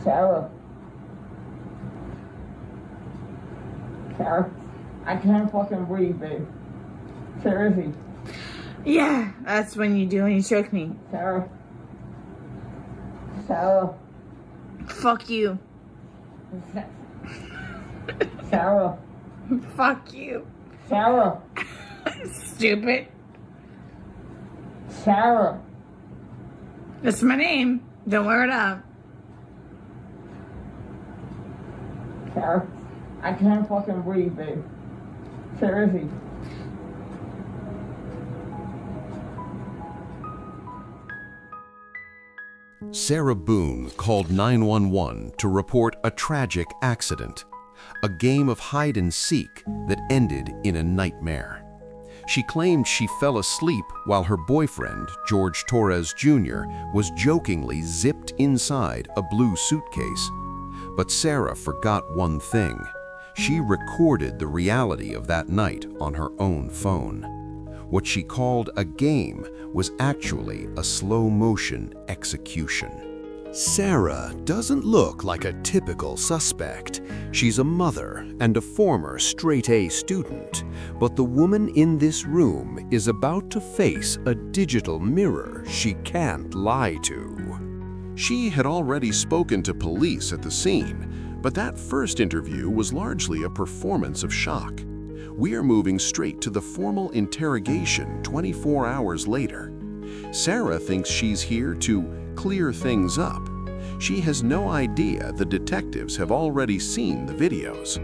Sarah. Sarah. I can't fucking breathe, babe. Seriously. Yeah, that's when you do when you choke me. Sarah. Sarah. Fuck you. Sarah. Fuck you. Sarah. Stupid. Sarah. That's my name. Don't wear it up. Sarah. I can't fucking breathe, babe. Seriously. Sarah Boone called 911 to report a tragic accident, a game of hide and seek that ended in a nightmare. She claimed she fell asleep while her boyfriend, Jorge Torres Jr., was jokingly zipped inside a blue suitcase. But Sarah forgot one thing. She recorded the reality of that night on her own phone. What she called a game was actually a slow-motion execution. Sarah doesn't look like a typical suspect. She's a mother and a former straight-A student. But the woman in this room is about to face a digital mirror she can't lie to. She had already spoken to police at the scene, but that first interview was largely a performance of shock. We're moving straight to the formal interrogation 24 hours later. Sarah thinks she's here to clear things up. She has no idea the detectives have already seen the videos.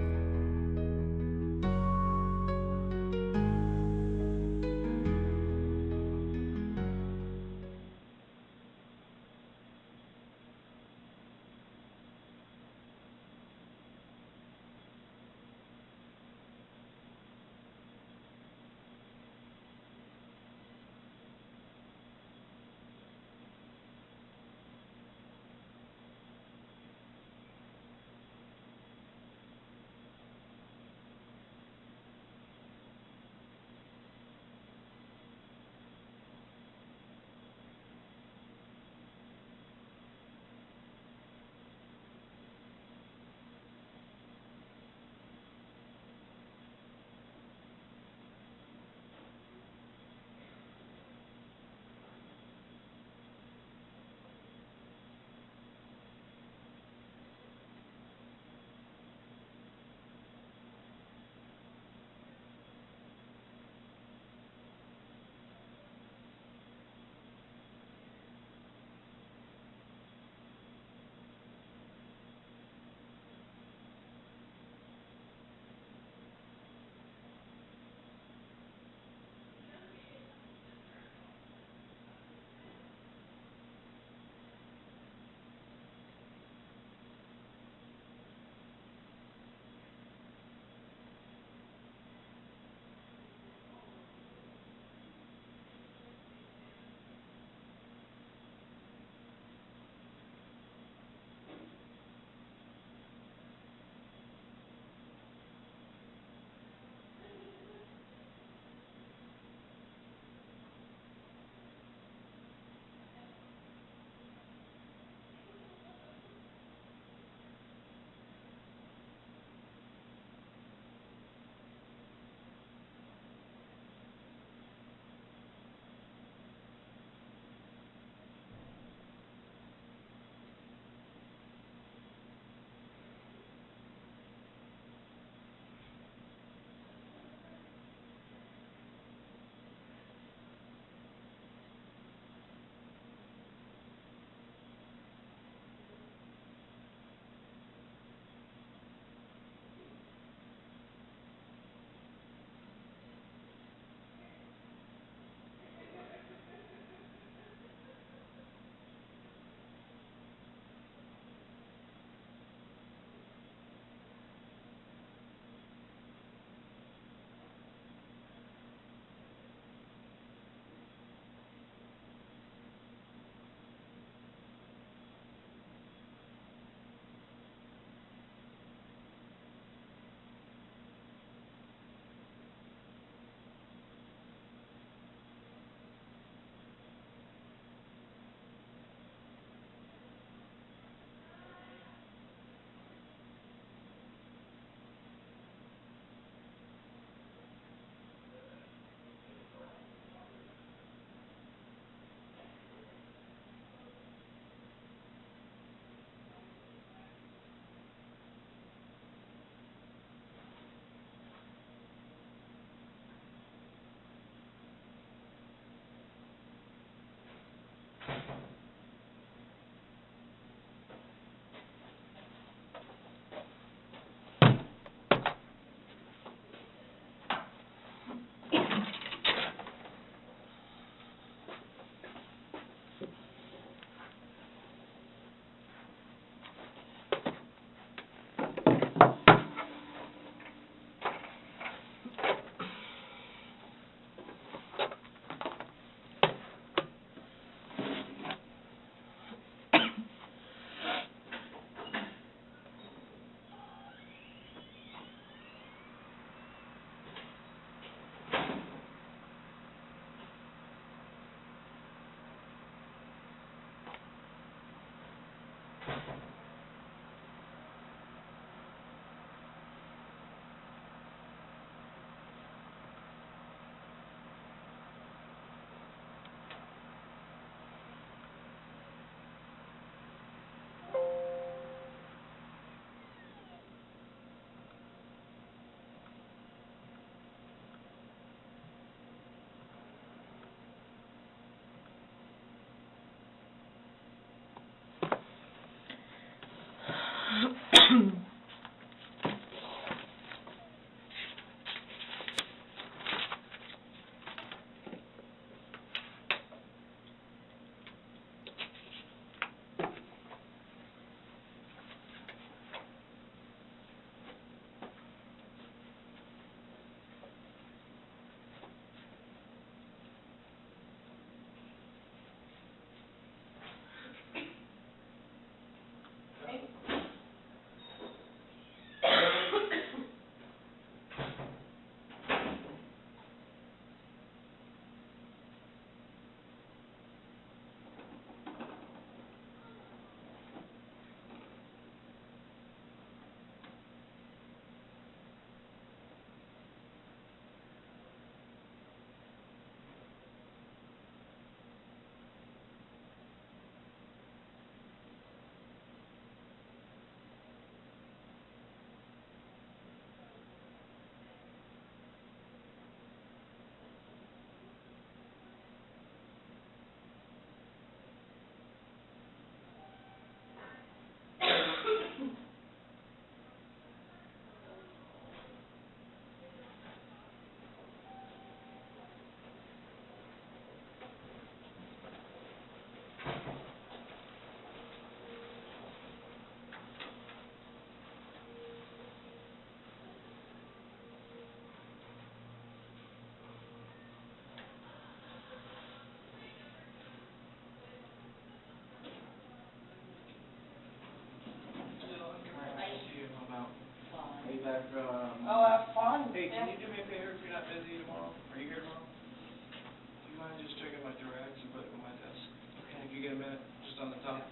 Back from... Oh, have fun. Hey, can you do me a favor if you're not busy tomorrow? Are you here tomorrow? Do you mind just checking my directs and putting them on my desk? Okay. If you get a minute, just on the top.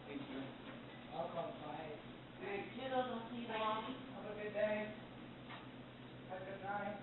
Thank you. I'll come by. Hey, kiddos, I'll see you tomorrow. Have a good day. Have a good night.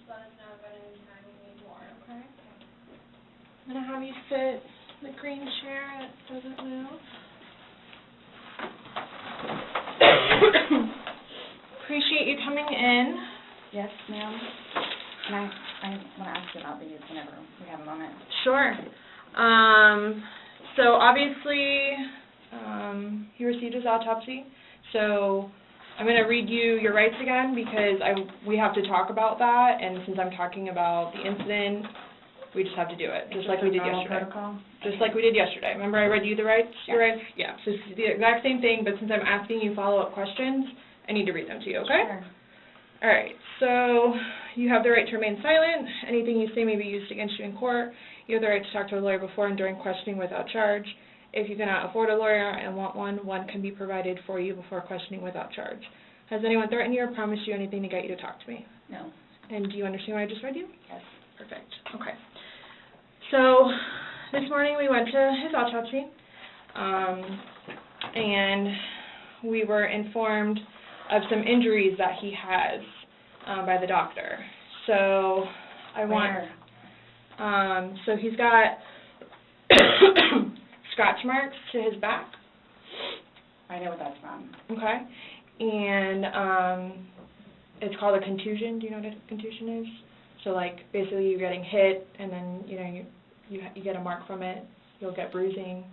Let us know if at any time you need more, okay? I'm going to have you sit the green chair that doesn't move. Appreciate you coming in. Yes, ma'am. Can I want to ask you about these whenever we have a moment. Sure. So obviously, he received his autopsy. So I'm going to read you your rights again because we have to talk about that. And since I'm talking about the incident, we just have to do it, just like we did yesterday. Protocol? Just like we did yesterday. Remember I read you the rights? Your rights? Yeah. So it's the exact same thing, but since I'm asking you follow-up questions, I need to read them to you, okay? Sure. All right. So you have the right to remain silent. Anything you say may be used against you in court. You have the right to talk to a lawyer before and during questioning without charge. If you cannot afford a lawyer and want one can be provided for you before questioning without charge. Has anyone threatened you or promised you anything to get you to talk to me? No. And do you understand what I just read you? Yes. Perfect. Okay. So this morning we went to his autopsy, and we were informed of some injuries that he has by the doctor. So I want... so he's got scratch marks to his back. I know what that's from. Okay. And it's called a contusion. Do you know what a contusion is? So like basically you're getting hit and then you get a mark from it. You'll get bruising.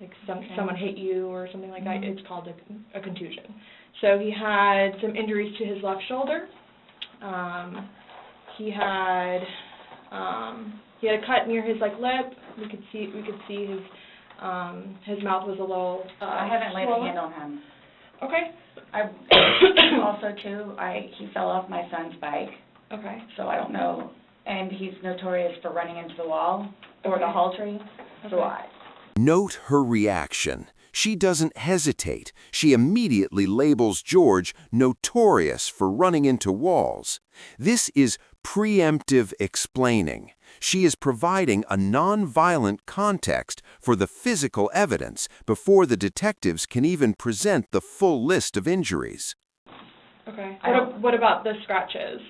Like someone hit you or something like that. It's called a contusion. So he had some injuries to his left shoulder. He had a cut near his lip. We could see his mouth was a little I haven't laid a swollen. hand on him. Okay. Also too, he fell off my son's bike. Okay. So I don't know, and he's notorious for running into the wall or the hall tree. So I. Note her reaction. She doesn't hesitate. She immediately labels George notorious for running into walls. This is preemptive explaining. She is providing a non-violent context for the physical evidence before the detectives can even present the full list of injuries. Okay. What about the scratches?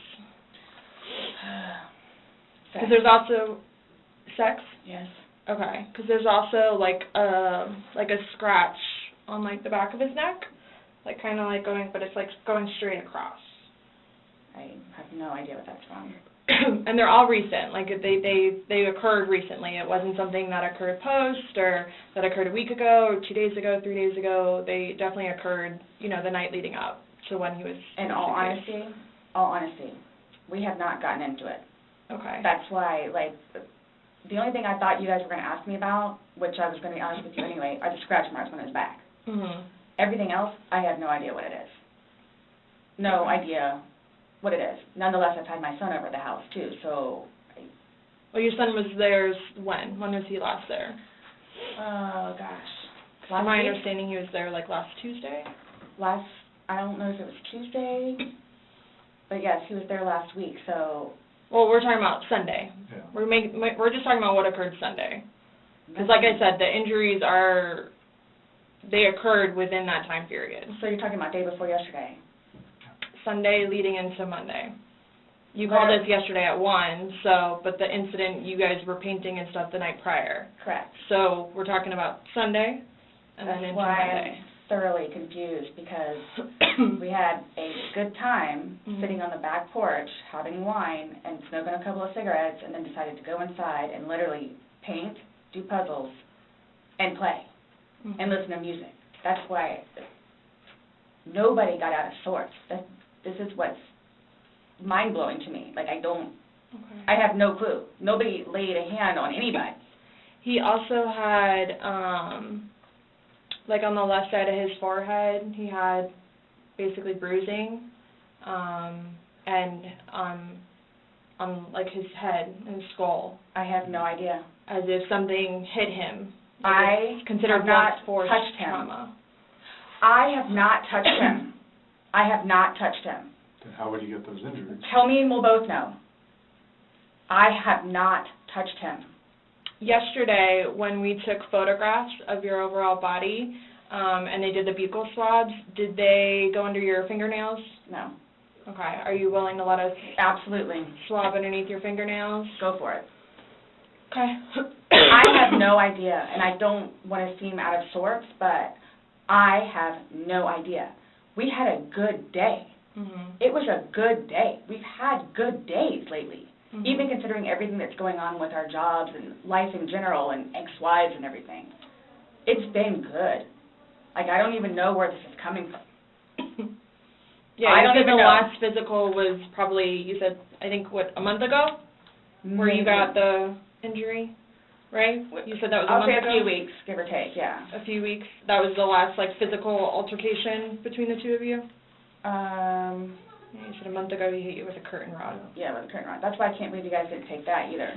Because there's also sex? Yes. Okay. Because there's also like a scratch on the back of his neck, kind of going, but it's going straight across. I have no idea what that's from. And they're all recent. They occurred recently. It wasn't something that occurred post or that occurred a week ago or 2 days ago, 3 days ago. They definitely occurred, the night leading up to when he was. In all honesty, we have not gotten into it. Okay. That's why, the only thing I thought you guys were going to ask me about, which I was going to be honest with you anyway, are the scratch marks on his back. Mhm. Everything else, I have no idea what it is. No idea what it is. Nonetheless, I've had my son over the house, too, so... Well, your son was there when? When was he last there? Oh, gosh. From my understanding, he was there, last Tuesday? I don't know if it was Tuesday, but yes, he was there last week, so... Well, we're talking about Sunday. Yeah. We're just talking about what occurred Sunday. Because, like I said, the injuries they occurred within that time period. So you're talking about day before yesterday? Sunday leading into Monday. You called us yesterday at 1, but the incident, you guys were painting and stuff the night prior. Correct. So we're talking about Sunday and then into Monday. I'm thoroughly confused because we had a good time sitting on the back porch having wine and smoking a couple of cigarettes and then decided to go inside and literally paint, do puzzles, and play and listen to music. That's why nobody got out of sorts. This is what's mind-blowing to me. I have no clue. Nobody laid a hand on anybody. He also had, on the left side of his forehead, he had basically bruising, and on his head and his skull. I have no idea. As if something hit him. I considered have not force touched him. trauma. I have not touched him. I have not touched him. Then how would you get those injuries? Tell me and we'll both know. I have not touched him. Yesterday, when we took photographs of your overall body, and they did the buccal swabs, did they go under your fingernails? No. Okay. Are you willing to let us Absolutely. swab underneath your fingernails? Go for it. Okay. I have no idea, and I don't want to seem out of sorts, but I have no idea. We had a good day. Mhm. It was a good day. We've had good days lately, Mhm. even considering everything that's going on with our jobs and life in general and ex-wives and everything. It's been good. Like, I don't even know where this is coming from. Yeah, I you don't said even the know. last physical was probably, you said, I think, what, a month ago? Where you got the injury, right? You said that was a I'll month say ago? a few weeks, give or take, yeah. A few weeks. That was the last, like, physical altercation between the two of you? Yeah, you said a month ago he hit you with a curtain rod. Yeah, with a curtain rod. That's why I can't believe you guys didn't take that either.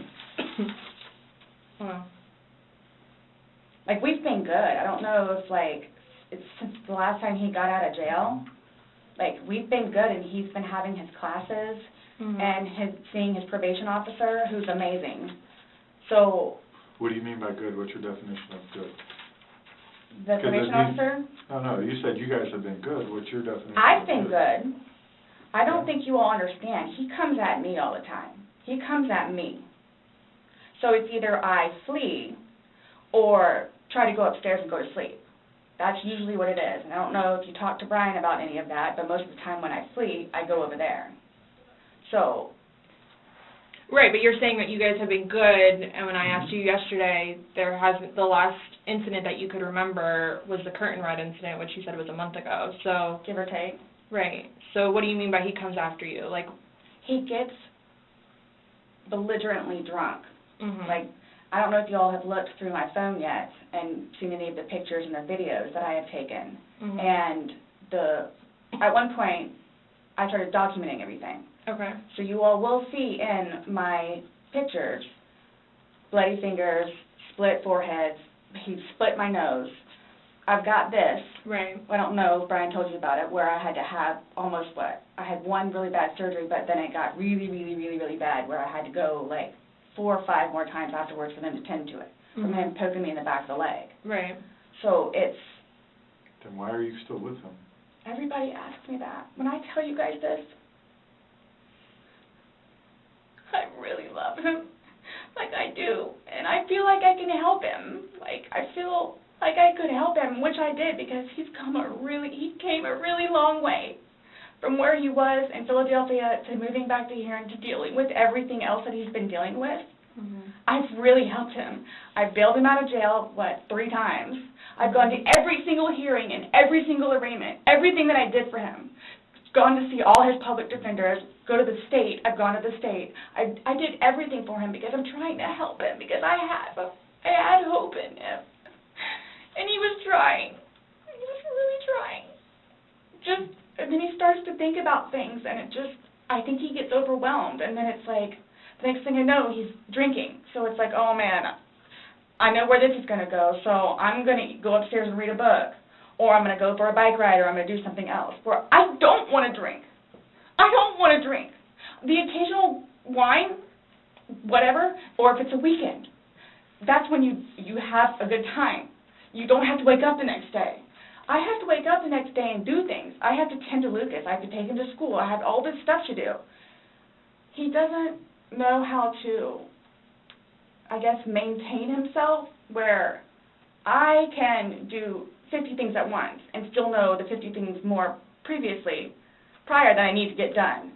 Wow. Like, we've been good. I don't know if, like, it's since the last time he got out of jail. Like, we've been good, and he's been having his classes Mhm. and seeing his probation officer, who's amazing. So, What do you mean by good? What's your definition of good? the 'Cause probation it means- officer, No, you said you guys have been good. What's your definition I've of been good. I don't think you all understand. He comes at me all the time. He comes at me. So it's either I flee or try to go upstairs and go to sleep. That's usually what it is. And I don't know if you talked to Brian about any of that, but most of the time when I flee, I go over there. So, Right, but you're saying that you guys have been good, and when I asked you yesterday, there hasn't, the last incident that you could remember was the curtain rod incident, which you said was a month ago, so, give or take, right. So what do you mean by he comes after you? Like, he gets belligerently drunk. mhm. Like, I don't know if you all have looked through my phone yet and seen any of the pictures and the videos that I have taken. Mhm. And at one point, I started documenting everything. Okay. So you all will see in my pictures, bloody fingers, split foreheads, he split my nose. I've got this, Right. I don't know if Brian told you about it, where I had to have almost I had one really bad surgery, but then it got really, really, really, really bad, where I had to go like 4 or 5 more times afterwards for them to tend to it, from Mhm. him poking me in the back of the leg. Right. So it's, Then why are you still with him? everybody asks me that. When I tell you guys this, I really love him, like I do, and I feel like I can help him. Like, I feel like I could help him, which I did, because he came a really long way from where he was in Philadelphia to moving back to here and to dealing with everything else that he's been dealing with. Mhm. I've really helped him. I've bailed him out of jail, 3 times. I've gone to every single hearing and every single arraignment, everything that I did for him. Gone to see all his public defenders, go to the state, I've gone to the state. I did everything for him because I'm trying to help him, because I had hope in him. And he was trying. He was really trying. And then he starts to think about things, and I think he gets overwhelmed, and then it's like, the next thing I know, he's drinking. So it's like, oh man, I know where this is going to go, so I'm going to go upstairs and read a book, or I'm going to go for a bike ride, or I'm going to do something else. Where I don't want to drink. I don't want to drink. The occasional wine, whatever, or if it's a weekend, that's when you have a good time. You don't have to wake up the next day. I have to wake up the next day and do things. I have to tend to Lucas. I have to take him to school. I have all this stuff to do. He doesn't know how to, I guess, maintain himself, where I can do 50 things at once and still know the 50 things prior that I need to get done.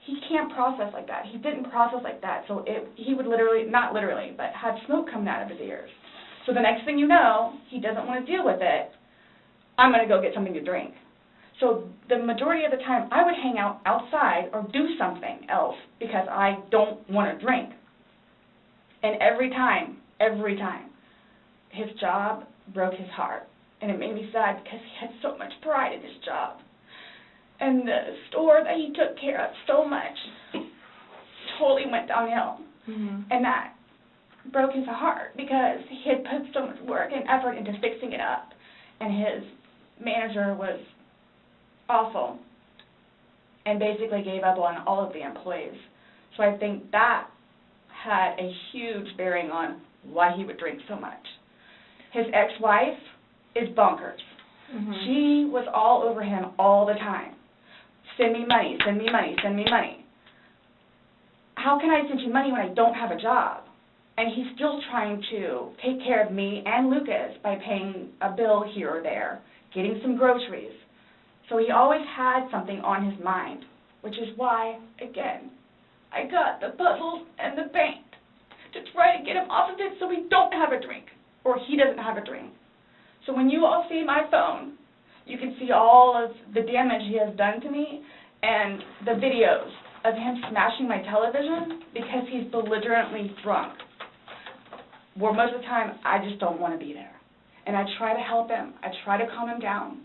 He can't process like that. He didn't process like that, so he would literally, not literally, but have smoke coming out of his ears. So the next thing you know, he doesn't want to deal with it. I'm going to go get something to drink. So the majority of the time, I would hang out outside or do something else because I don't want to drink. And every time, his job broke his heart. And it made me sad because he had so much pride in his job. And the store that he took care of so much totally went downhill. Mhm. And that broke his heart because he had put so much work and effort into fixing it up. And his manager was awful and basically gave up on all of the employees. So I think that had a huge bearing on why he would drink so much. His ex-wife is bonkers. Mhm. She was all over him all the time. Send me money, send me money, send me money. How can I send you money when I don't have a job? and he's still trying to take care of me and Lucas by paying a bill here or there, getting some groceries. So he always had something on his mind, which is why, again, I got the puzzles and the paint to try to get him off of it so we don't have a drink, or he doesn't have a drink. So when you all see my phone, you can see all of the damage he has done to me and the videos of him smashing my television because he's belligerently drunk. Where most of the time, I just don't want to be there. And I try to help him. I try to calm him down.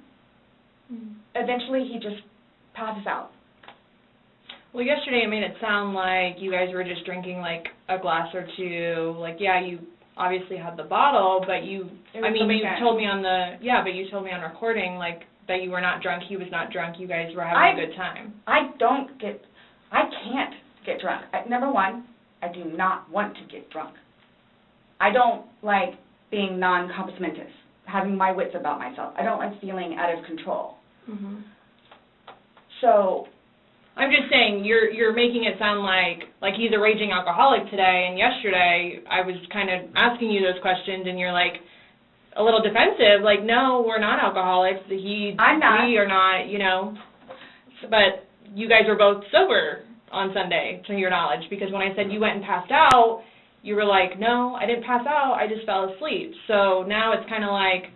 Eventually, he just passes out. Well, yesterday it made it sound like you guys were just drinking, like, a glass or two. Like, yeah, you obviously had the bottle, but you, I mean, you told me on but you told me on recording, like, that you were not drunk, he was not drunk, you guys were having a good time. I can't get drunk. Number one, I do not want to get drunk. I don't like being non-compos mentis, having my wits about myself. I don't like feeling out of control. So I'm just saying, you're making it sound like he's a raging alcoholic today, and yesterday I was kind of asking you those questions, and you're like a little defensive, like, no, we're not alcoholics. I'm not. We are not, you know. But you guys were both sober on Sunday, to your knowledge, because when I said you went and passed out, you were like, no, I didn't pass out, I just fell asleep. So now it's kind of like,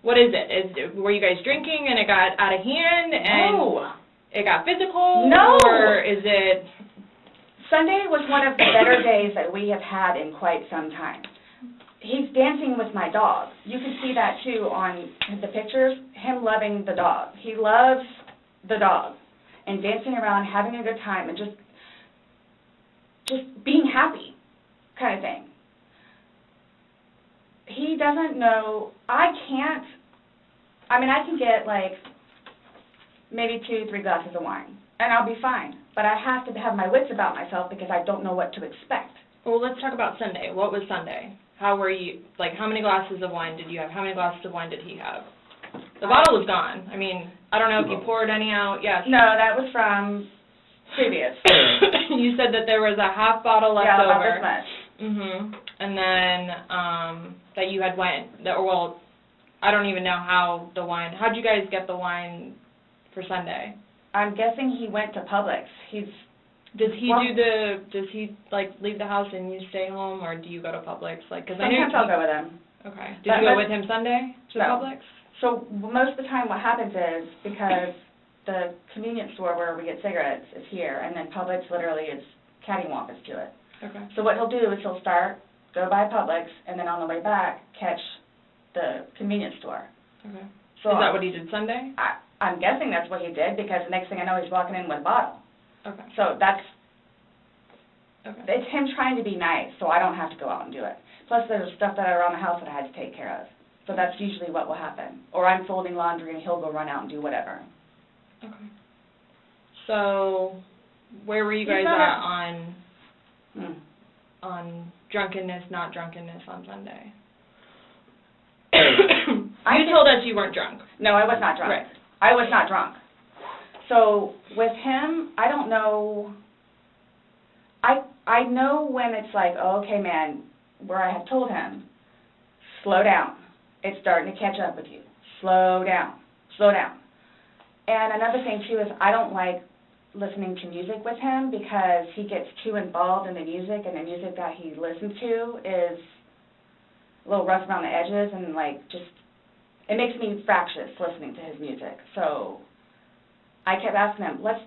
what is it? Were you guys drinking and it got out of hand and it got physical? No. Or is it... Sunday was one of the better days that we have had in quite some time. He's dancing with my dog. You can see that, too, on the pictures, him loving the dog. He loves the dog and dancing around, having a good time, and just being happy kind of thing. He doesn't know, I can get, like, maybe 2-3 glasses of wine, and I'll be fine. But I have to have my wits about myself because I don't know what to expect. Well, let's talk about Sunday. What was Sunday? How were you, like, how many glasses of wine did you have? How many glasses of wine did he have? The bottle was gone. I mean, I don't know if you poured any out. Yes. No, that was from previous. You said that there was a half bottle left over. Yeah, about this much. And then that you had well, I don't even know how the wine, how'd you guys get the wine for Sunday? I'm guessing he went to Publix. Does he like leave the house and you stay home, or do you go to Publix? Like, cause sometimes I'll go with him. Okay. Did you go with him Sunday to Publix? So most of the time what happens is, because the convenience store where we get cigarettes is here, and then Publix literally is cattywampus to it. Okay. So what he'll do is he'll go by Publix, and then on the way back, catch the convenience store. Okay. So is that what he did Sunday? I'm guessing that's what he did, because the next thing I know, he's walking in with a bottle. Okay. So it's him trying to be nice, so I don't have to go out and do it. Plus, there's stuff that are around the house that I had to take care of. So that's usually what will happen. Or I'm folding laundry, and he'll go run out and do whatever. Okay. So where were you guys at on drunkenness, not drunkenness on Sunday? You told us you weren't drunk. No, I was not drunk. Right. I was not drunk. So with him, I don't know. I know when it's like, oh, okay, man, where I have told him, slow down. It's starting to catch up with you. Slow down. Slow down. And another thing, too, is I don't like listening to music with him because he gets too involved in the music, and the music that he listens to is a little rough around the edges, and, like, it makes me fractious listening to his music. So I kept asking him, let's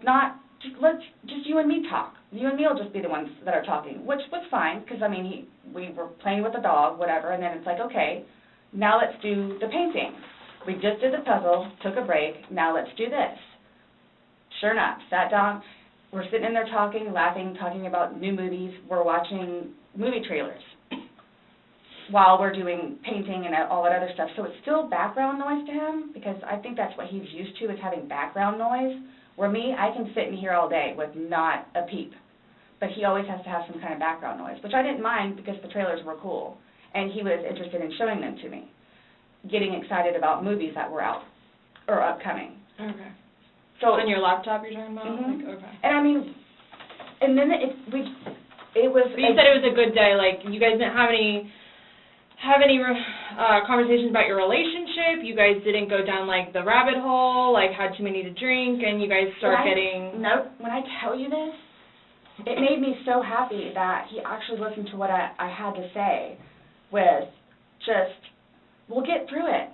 just you and me talk. You and me will just be the ones that are talking, which was fine, because, I mean, we were playing with the dog, whatever, and then it's like, okay, now let's do the painting. We just did the puzzle, took a break, now let's do this. Sure enough, sat down, we're sitting in there talking, laughing, talking about new movies, we're watching movie trailers while we're doing painting and all that other stuff. So it's still background noise to him, because I think that's what he's used to, is having background noise, where me, I can sit in here all day with not a peep. But he always has to have some kind of background noise, which I didn't mind because the trailers were cool, and he was interested in showing them to me, getting excited about movies that were out or upcoming. Okay. So on your laptop you're talking about? Mm-hmm. Like, okay. And I mean, and then It was. But you said it was a good day, like, you guys didn't have any conversations about your relationship, you guys didn't go down, like, the rabbit hole, like, had too many to drink, and you guys start getting... No, when I tell you this, it made me so happy that he actually listened to what I had to say with just, we'll get through it.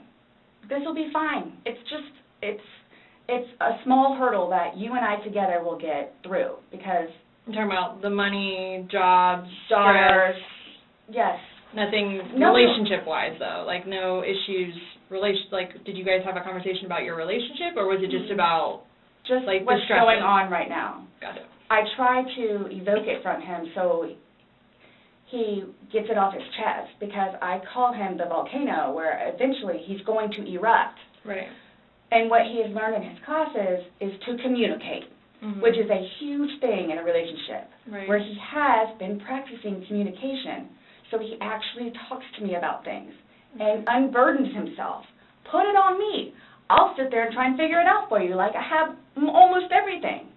This will be fine. It's just, it's a small hurdle that you and I together will get through, because... I'm talking about the money, jobs, daughters, stress. Yes. Nothing No. relationship-wise, though? Like, no issues, like, did you guys have a conversation about your relationship, or was it just about, Just like, what's the stresses? going on right now. Got it. I try to evoke it from him so he gets it off his chest, because I call him the volcano, where eventually he's going to erupt. Right. And what he has learned in his classes is to communicate, which is a huge thing in a relationship, Right. where he has been practicing communication. So he actually talks to me about things and unburdens himself. Put it on me. I'll sit there and try and figure it out for you, like I have almost everything.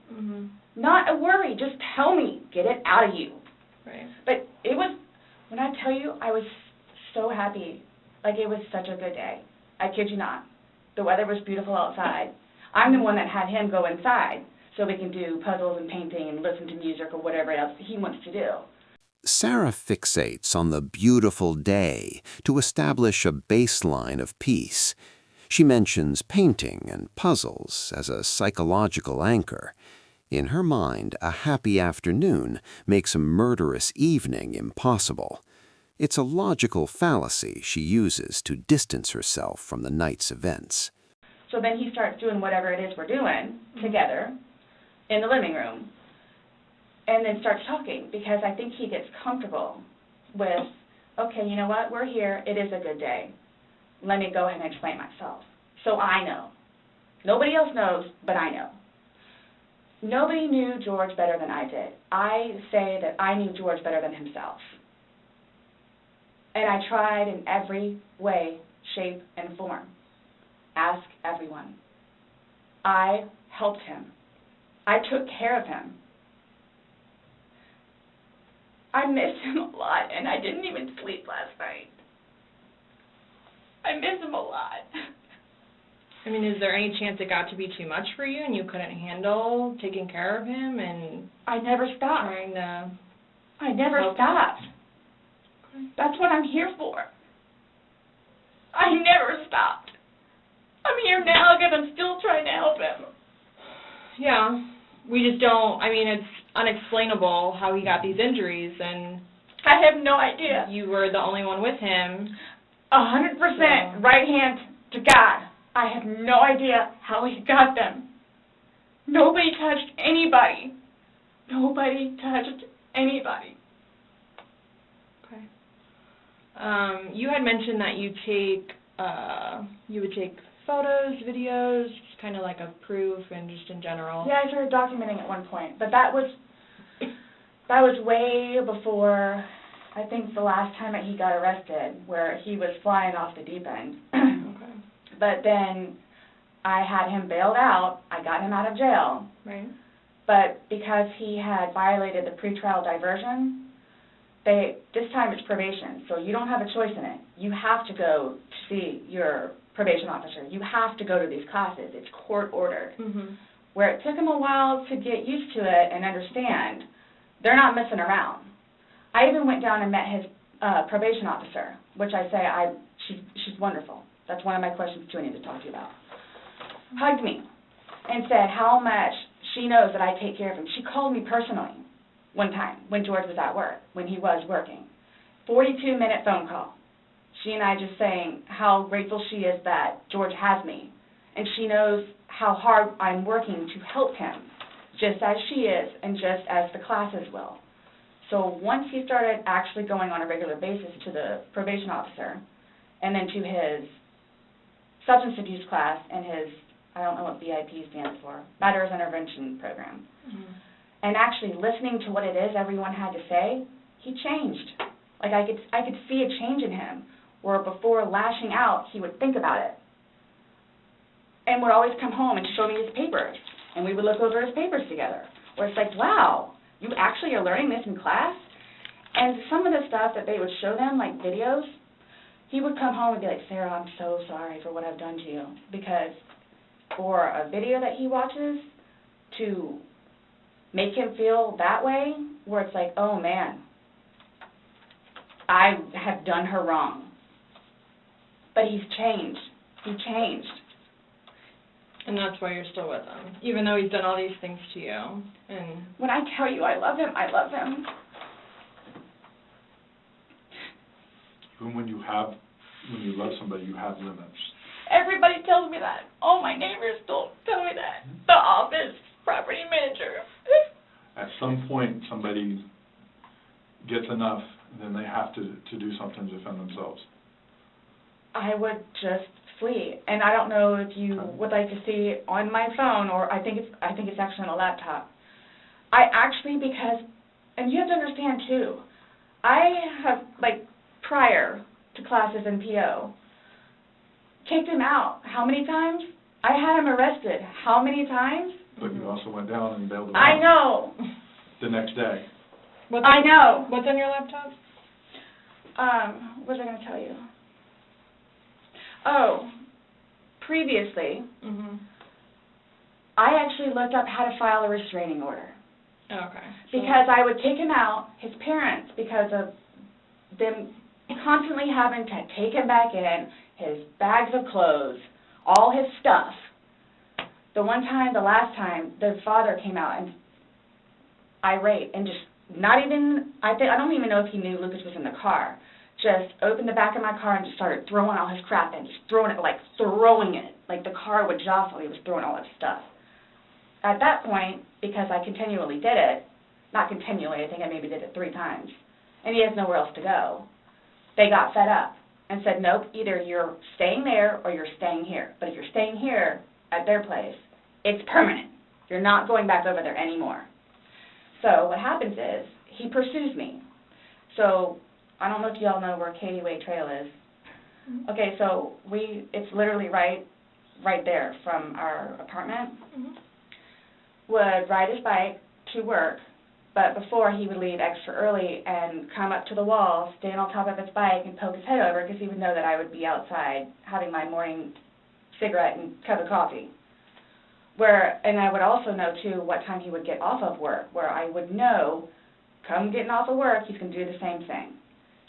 Not a worry. Just tell me. Get it out of you. Right. But it was, when I tell you, I was so happy. Like, it was such a good day. I kid you not. The weather was beautiful outside. I'm the one that had him go inside so we can do puzzles and painting and listen to music or whatever else he wants to do. Sarah fixates on the beautiful day to establish a baseline of peace. She mentions painting and puzzles as a psychological anchor. In her mind, a happy afternoon makes a murderous evening impossible. It's a logical fallacy she uses to distance herself from the night's events. So then he starts doing whatever it is we're doing together in the living room, and then starts talking, because I think he gets comfortable with, okay, you know what, we're here, it is a good day. Let me go ahead and explain myself. So I know. Nobody else knows, but I know. Nobody knew George better than I did. I say that I knew George better than himself. And I tried in every way, shape, and form. Ask everyone. I helped him. I took care of him. I miss him a lot, and I didn't even sleep last night. I miss him a lot. I mean, is there any chance it got to be too much for you and you couldn't handle taking care of him and I never stopped. trying to... I never help stopped. Okay. That's what I'm here for. I never stopped. I'm here now because I'm still trying to help him. Yeah, we just don't, I mean, it's unexplainable how he got these injuries, and I have no idea. you were the only one with him. 100% right hand to God. I have no idea how he got them. Nobody touched anybody. Nobody touched anybody. Okay. You had mentioned that you would take photos, videos, just kind of like a proof and just in general. Yeah, I started documenting at one point, but that was way before, I think, the last time that he got arrested, where he was flying off the deep end. Okay. But then I had him bailed out. I got him out of jail. Right. But because he had violated the pretrial diversion, this time it's probation, so you don't have a choice in it. You have to go to see your probation officer. You have to go to these classes. It's court-ordered. Where it took him a while to get used to it and understand, they're not messing around. I even went down and met his probation officer, which I say she's wonderful. That's one of my questions, too, I need to talk to you about. Hugged me and said how much she knows that I take care of him. She called me personally one time when George was at work, when he was working. 42-minute phone call. She and I just saying how grateful she is that George has me. And she knows how hard I'm working to help him, just as she is and just as the classes will. So once he started actually going on a regular basis to the probation officer and then to his substance abuse class and his, I don't know what BIP stands for, Matters Intervention Program, and actually listening to what it is everyone had to say, he changed. Like I could see a change in him, where before lashing out, he would think about it. And would always come home and show me his papers, and we would look over his papers together, where it's like, wow, you actually are learning this in class? And some of the stuff that they would show them, like videos, he would come home and be like, Sarah, I'm so sorry for what I've done to you. Because for a video that he watches to make him feel that way, where it's like, oh man, I have done her wrong. But he's changed. He changed. And that's why you're still with him, even though he's done all these things to you. And when I tell you I love him, I love him. Even when you love somebody, you have limits. Everybody tells me that. All my neighbors don't tell me that. The office, property manager. At some point, somebody gets enough, then they have to do something to defend themselves. I would just flee. And I don't know if you would like to see on my phone, or I think it's actually on a laptop. I actually, because, and you have to understand too, I have, like, prior to classes in PO, kicked him out. How many times? I had him arrested. How many times? But you also went down and bailed him I out know. the next day. I know. What's on your laptop? What was I going to tell you? Oh, previously, I actually looked up how to file a restraining order. Okay. Because I would take him out, his parents, because of them constantly having to take him back in, his bags of clothes, all his stuff. The last time, the father came out and irate and just not even, I don't even know if he knew Lucas was in the car, just opened the back of my car and just started throwing all his crap in, just throwing it, like the car would jostle, he was throwing all his stuff. At that point, because I continually did it, not continually, I think I maybe did it 3 times, and he has nowhere else to go, they got fed up and said, nope, either you're staying there or you're staying here. But if you're staying here at their place, it's permanent. You're not going back over there anymore. So what happens is he pursues me. So I don't know if you all know where Katie Way Trail is. Okay, so it's literally right there from our apartment. Would ride his bike to work, but before he would leave extra early and come up to the wall, stand on top of his bike and poke his head over because he would know that I would be outside having my morning cigarette and cup of coffee. And I would also know, too, what time he would get off of work, where I would know, come getting off of work, he's going to do the same thing.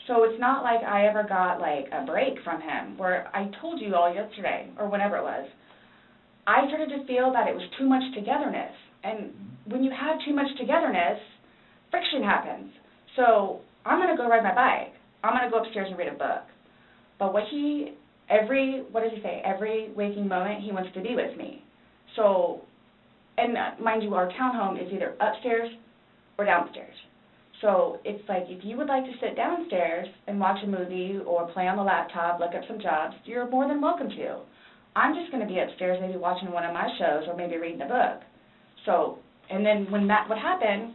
So it's not like I ever got, like, a break from him, where I told you all yesterday, or whenever it was, I started to feel that it was too much togetherness. And when you have too much togetherness, friction happens. So I'm going to go ride my bike. I'm going to go upstairs and read a book. But every waking moment, he wants to be with me. So, and mind you, our townhome is either upstairs or downstairs. So it's like, if you would like to sit downstairs and watch a movie or play on the laptop, look up some jobs, you're more than welcome to. I'm just going to be upstairs maybe watching one of my shows or maybe reading a book. So, and then when that would happen,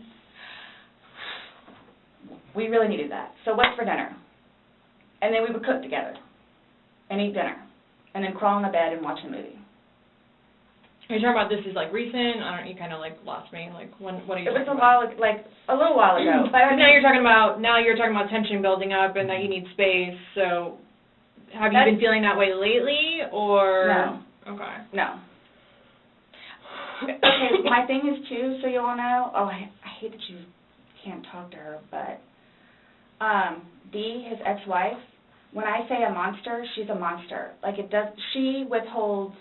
we really needed that. So what's for dinner? And then we would cook together and eat dinner and then crawl in the bed and watch a movie. Are you talking about this is like recent? You kind of like lost me. Like what are you talking about? It was a little while ago. But now you're talking about tension building up and that you need space. So have you been feeling that way lately or? No. Okay. No. Okay, my thing is too, so you all know, I hate that you can't talk to her, but Dee, his ex-wife, when I say a monster, she's a monster. Like she withholds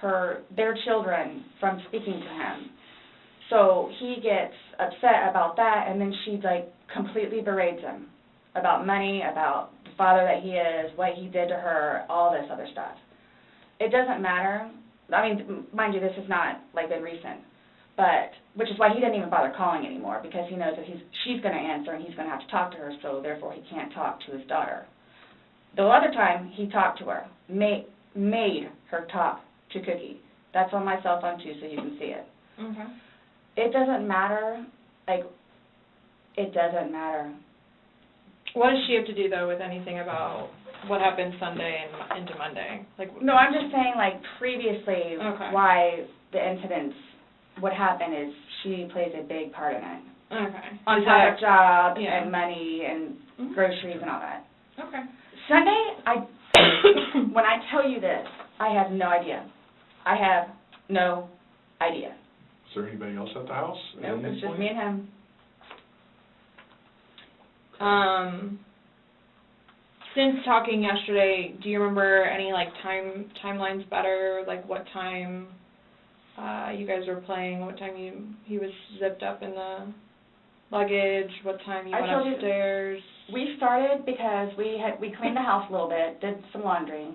their children from speaking to him. So he gets upset about that, and then she like completely berates him about money, about the father that he is, what he did to her, all this other stuff. It doesn't matter. I mean, mind you, this is not like been recent, but which is why he didn't even bother calling anymore, because he knows that she's going to answer and he's going to have to talk to her, so therefore he can't talk to his daughter. The other time he talked to her, made her talk to Cookie. That's on my cell phone too, so you can see it. Okay. It doesn't matter. It doesn't matter. What does she have to do though with anything about what happened Sunday and into Monday? No, I'm just saying, like, previously, okay, why the incidents, what happened is she plays a big part in it. Okay. On Is top that- of job yeah. and money and Mhm. groceries and all that. Okay. Sunday, when I tell you this, I have no idea. I have no idea. Is there anybody else at the house? at Nope, any it's just point? me and him. Since talking yesterday, do you remember any like timelines better? Like what time you guys were playing? What time he was zipped up in the luggage? What time you I went told you- upstairs? We started because we cleaned the house a little bit, did some laundry.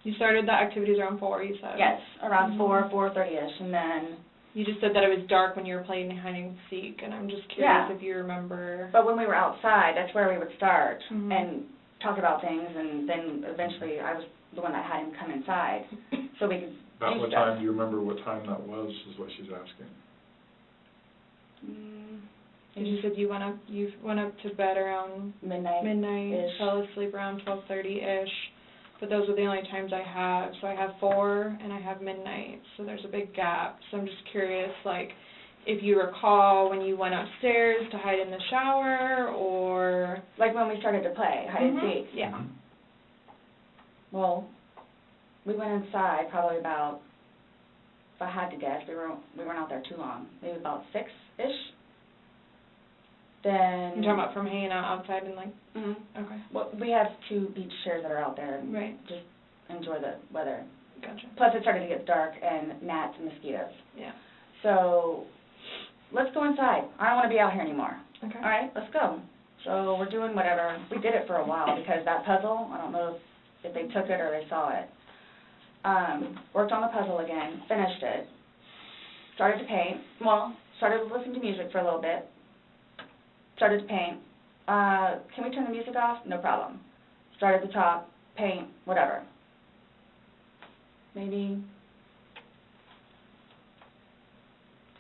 You started the activities around 4, you said? Yes, around Mhm. 4:30ish, and then, You just said that it was dark when you were playing hide and seek, and I'm just curious Yeah. if you remember. but when we were outside, that's where we would start Mhm. and talk about things, and then eventually I was the one that had him come inside, so we could About do what stuff. time, do you remember what time that was, is what she's asking? And you said you went up to bed around Midnight. midnight, fell asleep around 12:30-ish, but those are the only times I have. So I have 4 and I have midnight, so there's a big gap. So I'm just curious, like, if you recall when you went upstairs to hide in the shower, or... Like when we started to play hide and Mhm. seek. Yeah. Well, we went inside probably about, if I had to guess, we weren't out there too long, maybe about 6-ish. Then. You're talking about from hanging out outside and, like... Mhm. Okay. Well, we have 2 beach chairs that are out there and Right. just enjoy the weather. Gotcha. Plus it started to get dark and gnats and mosquitoes. Yeah. So, let's go inside. I don't want to be out here anymore. Okay. All right, let's go. So we're doing whatever. We did it for a while because that puzzle, I don't know if they took it or they saw it. Worked on the puzzle again, finished it. Started to paint. Well, started listening to music for a little bit. Started to paint. Can we turn the music off? No problem. Start at the top, paint, whatever. Maybe,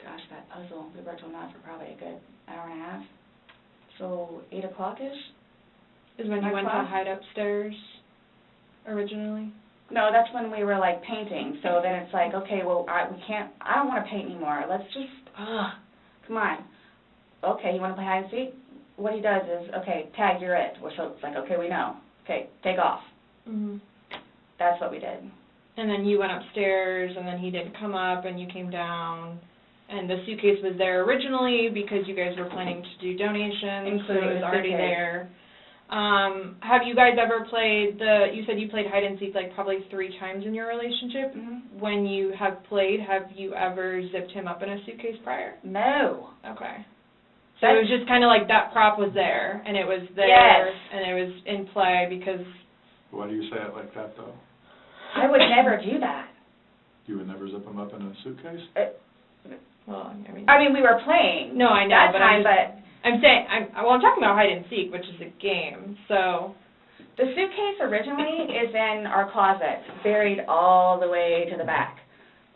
gosh, that puzzle, we worked on that for probably a good hour and a half. So 8 o'clock-ish? Is when you 9 went to o'clock? hide upstairs originally? No, that's when we were like painting, so then it's like, okay, well, I don't want to paint anymore, let's just, come on. Okay, you want to play hide and seek? What he does is, okay, tag, you're it. So it's like, okay, we know. Okay, take off. Mhm. That's what we did. And then you went upstairs, and then he didn't come up, and you came down, and the suitcase was there originally because you guys were planning to do donations, so Including it was the already suitcase. there. Have you guys ever played you said you played hide and seek like probably 3 times in your relationship? Mm-hmm. When you have played, have you ever zipped him up in a suitcase prior? No. Okay. So it was just kind of like that prop was there, and it was there, Yes. and it was in play because... Why do you say it like that, though? I would never do that. You would never zip them up in a suitcase? Well, I mean, we were playing. No, I know, that but time, I'm saying, I'm talking about hide and seek, which is a game, so... The suitcase originally is in our closet, buried all the way to the back.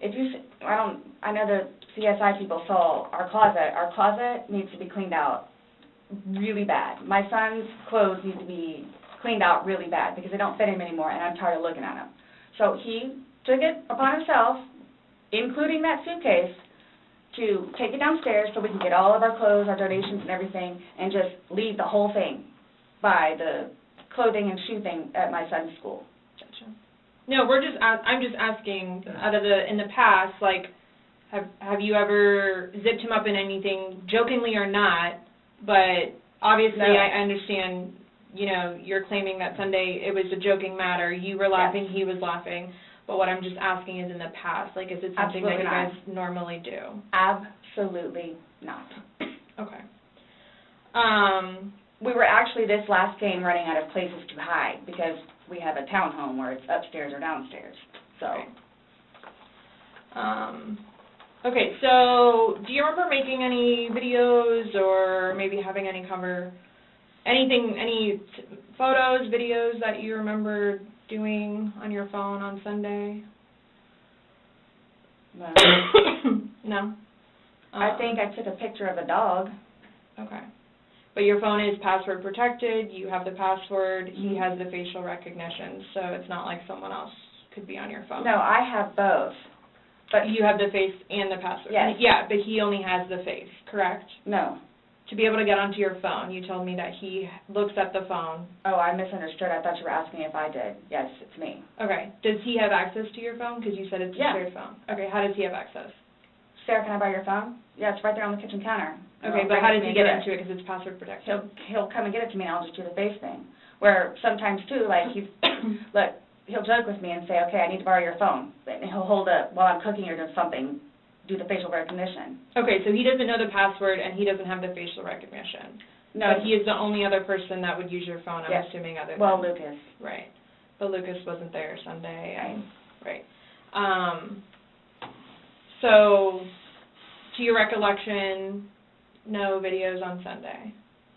If you, I know the CSI people saw our closet. Our closet needs to be cleaned out really bad. My son's clothes need to be cleaned out really bad because they don't fit him anymore, and I'm tired of looking at them. So he took it upon himself, including that suitcase, to take it downstairs so we can get all of our clothes, our donations and everything, and just leave the whole thing by the clothing and shoe thing at my son's school. Gotcha. No, I'm just asking, in the past, like, have you ever zipped him up in anything, jokingly or not, but obviously No. I understand, you're claiming that Sunday it was a joking matter, you were laughing, he was laughing, but what I'm just asking is in the past, like, is it something Absolutely that you not. guys normally do? Absolutely not. Okay. We were actually this last game running out of places to hide because we have a townhome where it's upstairs or downstairs. So. Okay, so do you remember making any videos or maybe having any any photos, videos that you remember doing on your phone on Sunday? No. No? I think I took a picture of a dog. Okay. But your phone is password protected, you have the password, he has the facial recognition, so it's not like someone else could be on your phone. No, I have both. But you have the face and the password? Yes. Yeah, but he only has the face, correct? No. To be able to get onto your phone, you told me that he looks at the phone. Oh, I misunderstood. I thought you were asking if I did. Yes, it's me. Okay. Does he have access to your phone? Because you said it's a Yeah. shared phone. Okay, how does he have access? Sarah, can I borrow your phone? Yeah, it's right there on the kitchen counter. Okay, but how does he get into it? Because it's password protected. He'll come and get it to me, and I'll just do the face thing. Where sometimes, too, like, look, he'll joke with me and say, okay, I need to borrow your phone. And he'll hold it while I'm cooking or doing something, do the facial recognition. Okay, so he doesn't know the password and he doesn't have the facial recognition. No. But he is the only other person that would use your phone, I'm Yes. assuming, other than... Well, Lucas. Right. But Lucas wasn't there Sunday. Right. So, to your recollection, no videos on Sunday?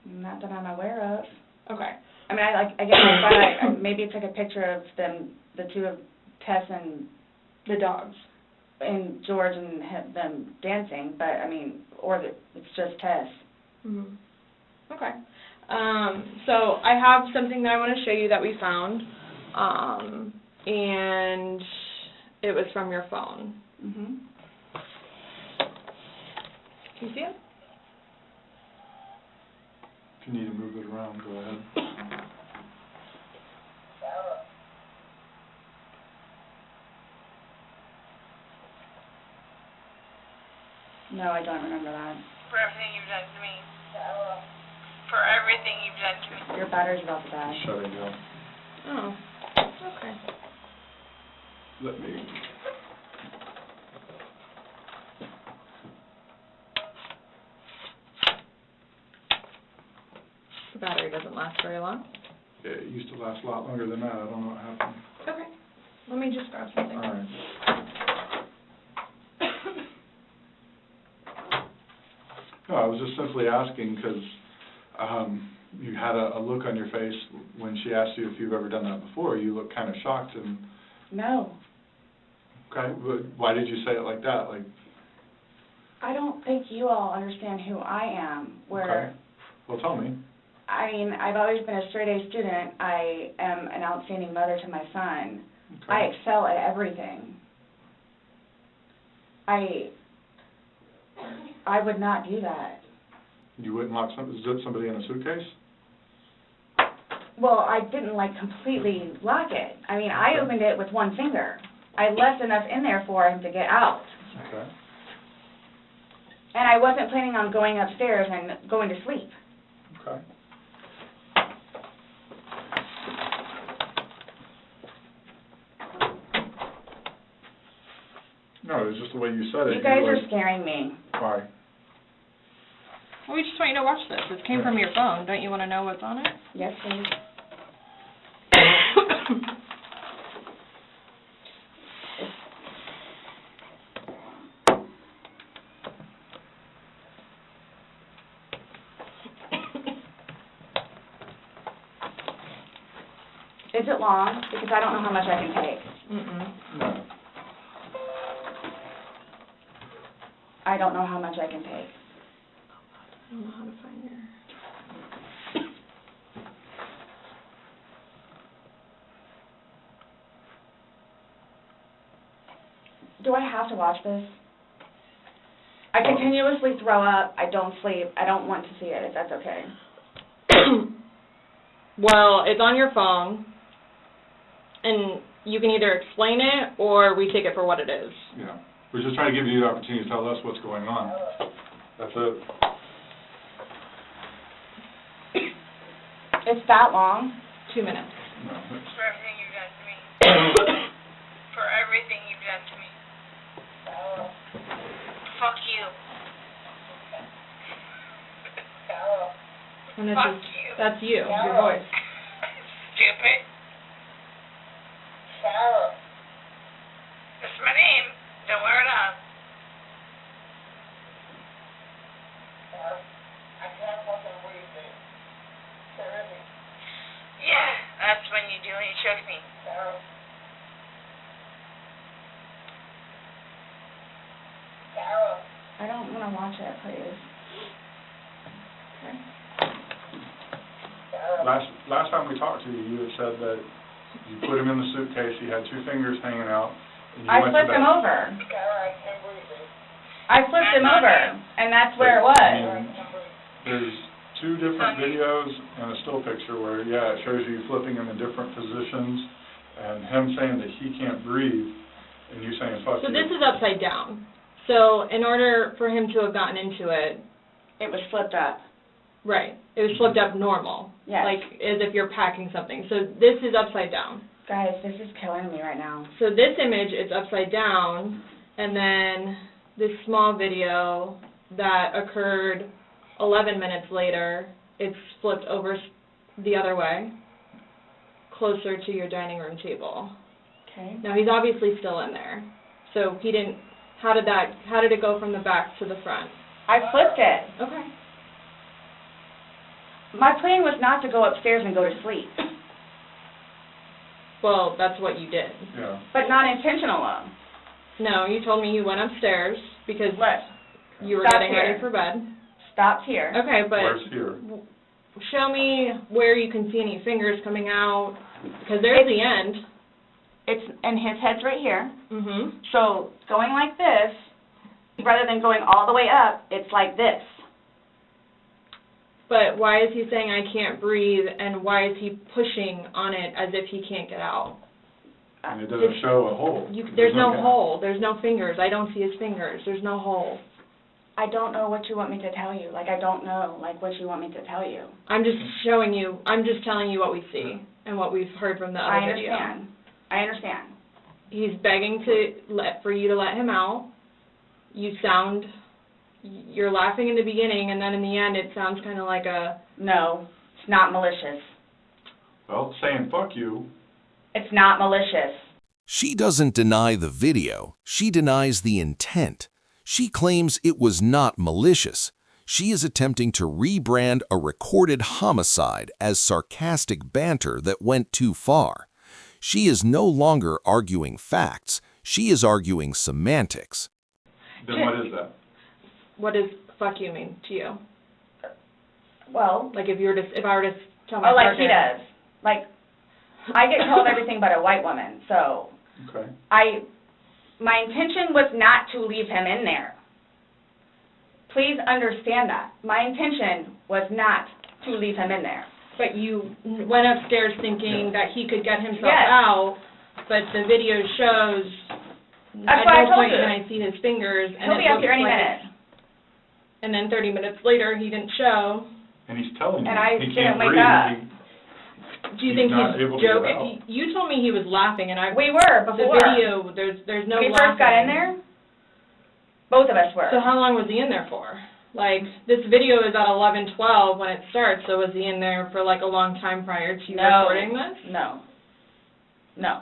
Not that I'm aware of. Okay. I mean, I maybe took a picture of them, the two of Tess and The dogs. and George and them dancing, but I mean, it's just Tess. Mm-hmm. Okay. So I have something that I want to show you that we found, and it was from your phone. Mhm. Can you see it? If you need to move it around, go ahead. No, I don't remember that. For everything you've done to me. For everything you've done to me. Your battery's about to die. Shutting down. Oh. Okay. Let me. The battery doesn't last very long. Yeah, it used to last a lot longer than that. I don't know what happened. Okay. Let me just grab something. All right. No, I was just simply asking because you had a look on your face when she asked you if you've ever done that before. You looked kind of shocked and... No. Okay, but why did you say it like that? Like... I don't think you all understand who I am, where... Okay. Well, tell me. I mean, I've always been a straight-A student. I am an outstanding mother to my son. Okay. I excel at everything. I would not do that. You wouldn't zip somebody in a suitcase? Well, I didn't, completely lock it. I mean, I opened it with one finger. I left enough in there for him to get out. Okay. And I wasn't planning on going upstairs and going to sleep. Okay. No, it was just the way you said it. You guys are scaring me. Why? Well, we just want you to watch this. It came from your phone. Don't you want to know what's on it? Yes, please. Is it long? Because I don't know how much I can take. Mm-mm. No. I don't know how much I can take. I don't know how to find your... Do I have to watch this? I continuously throw up. I don't sleep. I don't want to see it, if that's okay. Well, it's on your phone, and you can either explain it or we take it for what it is. Yeah. We're just trying to give you the opportunity to tell us what's going on. That's it. It's that long? 2 minutes. No. For everything you've done to me. For everything you've done to me. Fuck you. And this Fuck is, you. that's you, your voice. Stupid. That's my name. Don't wear it up. Yeah, that's when you do when you choke me. I don't want to watch it, please. Last time we talked to you, you had said that you put him in the suitcase, he had 2 fingers hanging out. And you I went flipped to him bed. over. I flipped him over, and that's where it was. There's two different videos and a still picture where, yeah, it shows you flipping him in different positions and him saying that he can't breathe and you saying fuck you. So this is upside down. So in order for him to have gotten into it, It was flipped up. right, it was flipped up normal. Yes. Like as if you're packing something. So this is upside down. Guys, this is killing me right now. So this image is upside down, and then this small video that occurred 11 minutes later, it's flipped over the other way, closer to your dining room table. Okay. Now he's obviously still in there. So he didn't, how did it go from the back to the front? I flipped it. Okay. My plan was not to go upstairs and go to sleep, Well, that's what you did. Yeah. but not intentional. No, you told me you went upstairs because Look, you were Stop getting here. ready for bed. stopped here. Okay, but Where's here? show me where you can see any fingers coming out, because there's the end. And his head's right here. Mhm. So going like this, rather than going all the way up, it's like this. But why is he saying I can't breathe, and why is he pushing on it as if he can't get out? And it doesn't show a hole. There's no gap. hole. There's no fingers. I don't see his fingers. There's no hole. I don't know what you want me to tell you. Like, I don't know, like, what you want me to tell you. I'm just showing you. I'm just telling you what we see and what we've heard from the I other video. understand. I understand. He's begging for you to let him out. You're laughing in the beginning, and then in the end, it sounds kind of like a. No, it's not malicious. Well, saying fuck you. It's not malicious. She doesn't deny the video. She denies the intent. She claims it was not malicious. She is attempting to rebrand a recorded homicide as sarcastic banter that went too far. She is no longer arguing facts. She is arguing semantics. Then what is that? What does "fuck you" mean to you? Well, Like if I were to tell my like he partner. does. Like, I get called everything but a white woman, so Okay. my intention was not to leave him in there. Please understand that. My intention was not to leave him in there. But you went upstairs thinking that he could get himself Yes. out, but the video shows That's at what I no told point you. can I see his fingers. And He'll it be up looks here any like minute. And then 30 minutes later, he didn't show. And he's telling you And I he didn't can't wake breathe. up. Do you He's think not able he's to get joking? You told me he was laughing, and We were the before. video, there's no When we laughing. first got in there, both of us were. So how long was he in there for? Like, this video is at 11:12 when it starts, so was he in there for like a long time prior to you recording this? No. No.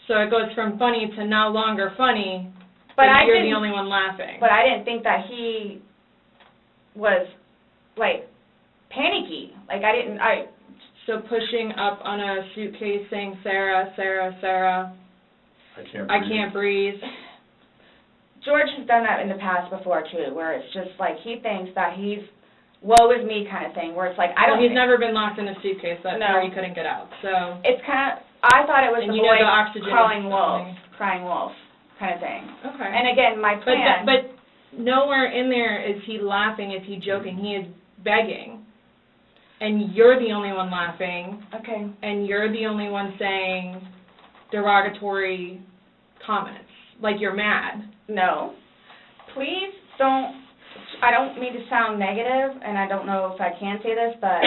So it goes from funny to no longer funny, But but I you're didn't, the only one laughing. But I didn't think that he was, like, panicky. Like, So pushing up on a suitcase saying, Sarah, Sarah, Sarah, I can't I breathe. can't breathe. George has done that in the past before, too, where it's just like he thinks that he's woe is me kind of thing, where it's like, I don't Well, he's think- never been locked in a suitcase. That's No. where he couldn't get out. So It's kind of, I thought it was And the you know boy the oxygen crawling is wolf, something. crying wolf kind of thing. okay. And again, my plan. But nowhere in there is he laughing, is he joking. He is begging. And you're the only one laughing, Okay. and you're the only one saying derogatory comments, like you're mad. No. Please don't, I don't mean to sound negative, and I don't know if I can say this, but,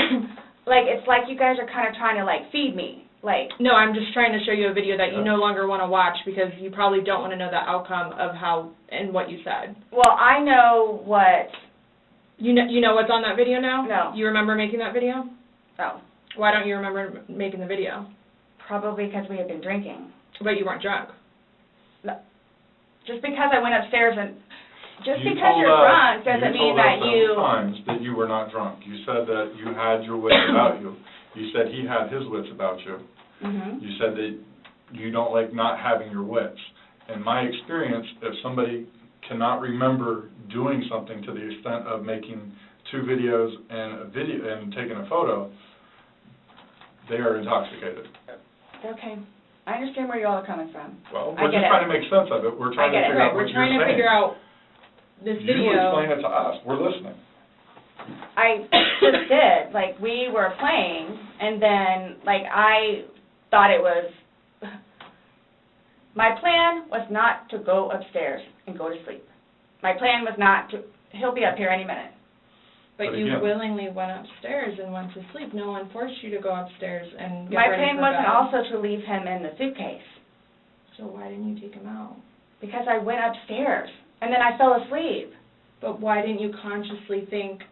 like, it's like you guys are kind of trying to, like, feed me. Like, No, I'm just trying to show you a video that you no longer want to watch because you probably don't want to know the outcome of how and what you said. well, I know what, You know what's on that video now? No. You remember making that video? oh, Why don't you remember making the video? probably because we had been drinking. But you weren't drunk. Just because I went upstairs and, just You because told you're us- drunk doesn't mean that You told us times that you were not drunk. You said that you had your wits about you. You said he had his wits about you. Mhm. You said that you don't like not having your wits. In my experience, if somebody cannot remember doing something to the extent of making 2 videos and taking a photo, they are intoxicated. Okay. I understand where you all are coming from. Well, I we're get just it. trying to make sense of it. We're trying to get it. figure Right, out we're what trying you're to saying. figure out this You video. explain it to us. We're listening. I just did. Like, we were playing, and then, like, I thought it was, my plan was not to go upstairs and go to sleep. My plan was not to, he'll be up here any minute. But But you again- willingly went upstairs and went to sleep. No one forced you to go upstairs and get My ready plan for wasn't bed. also to leave him in the suitcase, So why didn't you take him out? because I went upstairs, and then I fell asleep. But why didn't you consciously think,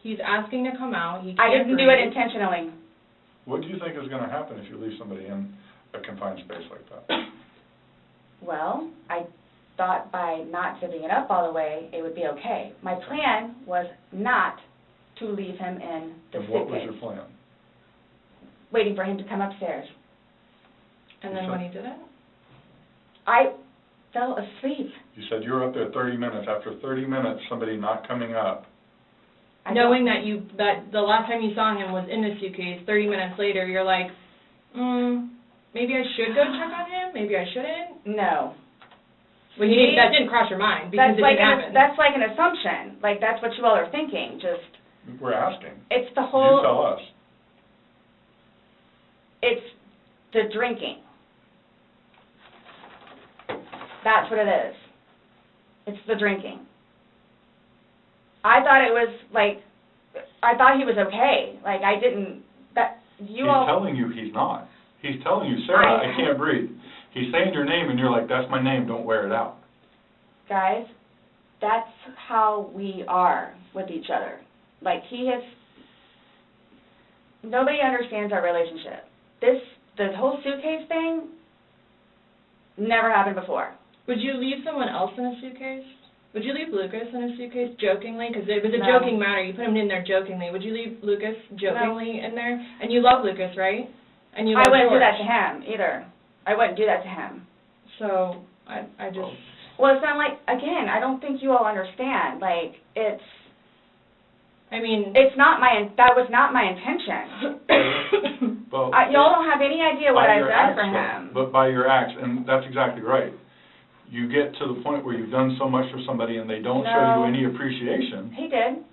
he's asking to come out, he can't I didn't do it breathe. intentionally. What do you think is gonna happen if you leave somebody in a confined space like that? Well, I thought by not zipping it up all the way, it would be okay. My plan was not to leave him in the And what was suitcase, your plan? waiting for him to come upstairs. And then when he didn't? I fell asleep. You said you were up there 30 minutes. After 30 minutes, somebody not coming up. I Knowing that that the last time you saw him was in the suitcase, 30 minutes later, you're like, maybe I should go check on him, maybe I shouldn't? No. Well, that didn't cross your mind, because That's it like didn't happen. that's like an assumption. Like, that's what you all are thinking. Just, We're asking. it's the You whole, tell us. it's the drinking. That's what it is. It's the drinking. I thought it was, like, I thought he was okay. Like, I didn't, that, you He's all... telling you he's not. He's telling you, Sarah, I can't breathe. He's saying your name, and you're like, that's my name, don't wear it out. Guys, that's how we are with each other. Like, nobody understands our relationship. The whole suitcase thing never happened before. Would you leave someone else in a suitcase? Would you leave Lucas in a suitcase jokingly? Because it was a No. joking matter. You put him in there jokingly. Would you leave Lucas jokingly in there? And you love Lucas, right? And you love I wouldn't do George. that to him, either. I wouldn't do that to him. So, I just... Well, it's not like, again, I don't think you all understand. Like, I mean... that was not my intention. Well, Y'all don't have any idea what by I've your done for acts, him. though, But by your acts, and that's exactly right. You get to the point where you've done so much for somebody and they don't show you No. any appreciation. He did.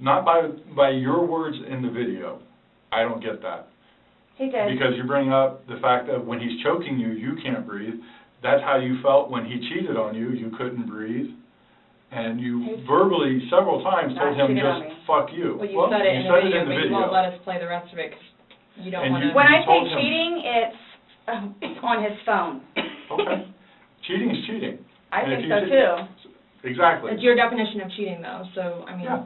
Not by your words in the video. I don't get that. He did. Because you bring up the fact that when he's choking you, you can't breathe. That's how you felt when he cheated on you. You couldn't breathe. And you verbally, several times, told him cheated on just, me. fuck you. Well, you said it in the video, but you won't video. let us play the rest of it because you don't And want to... you- When I say told him. cheating, it's on his phone. Okay. Cheating is cheating. I And if think you so, cheat- too. Exactly. It's your definition of cheating, though, so, I mean, Yeah.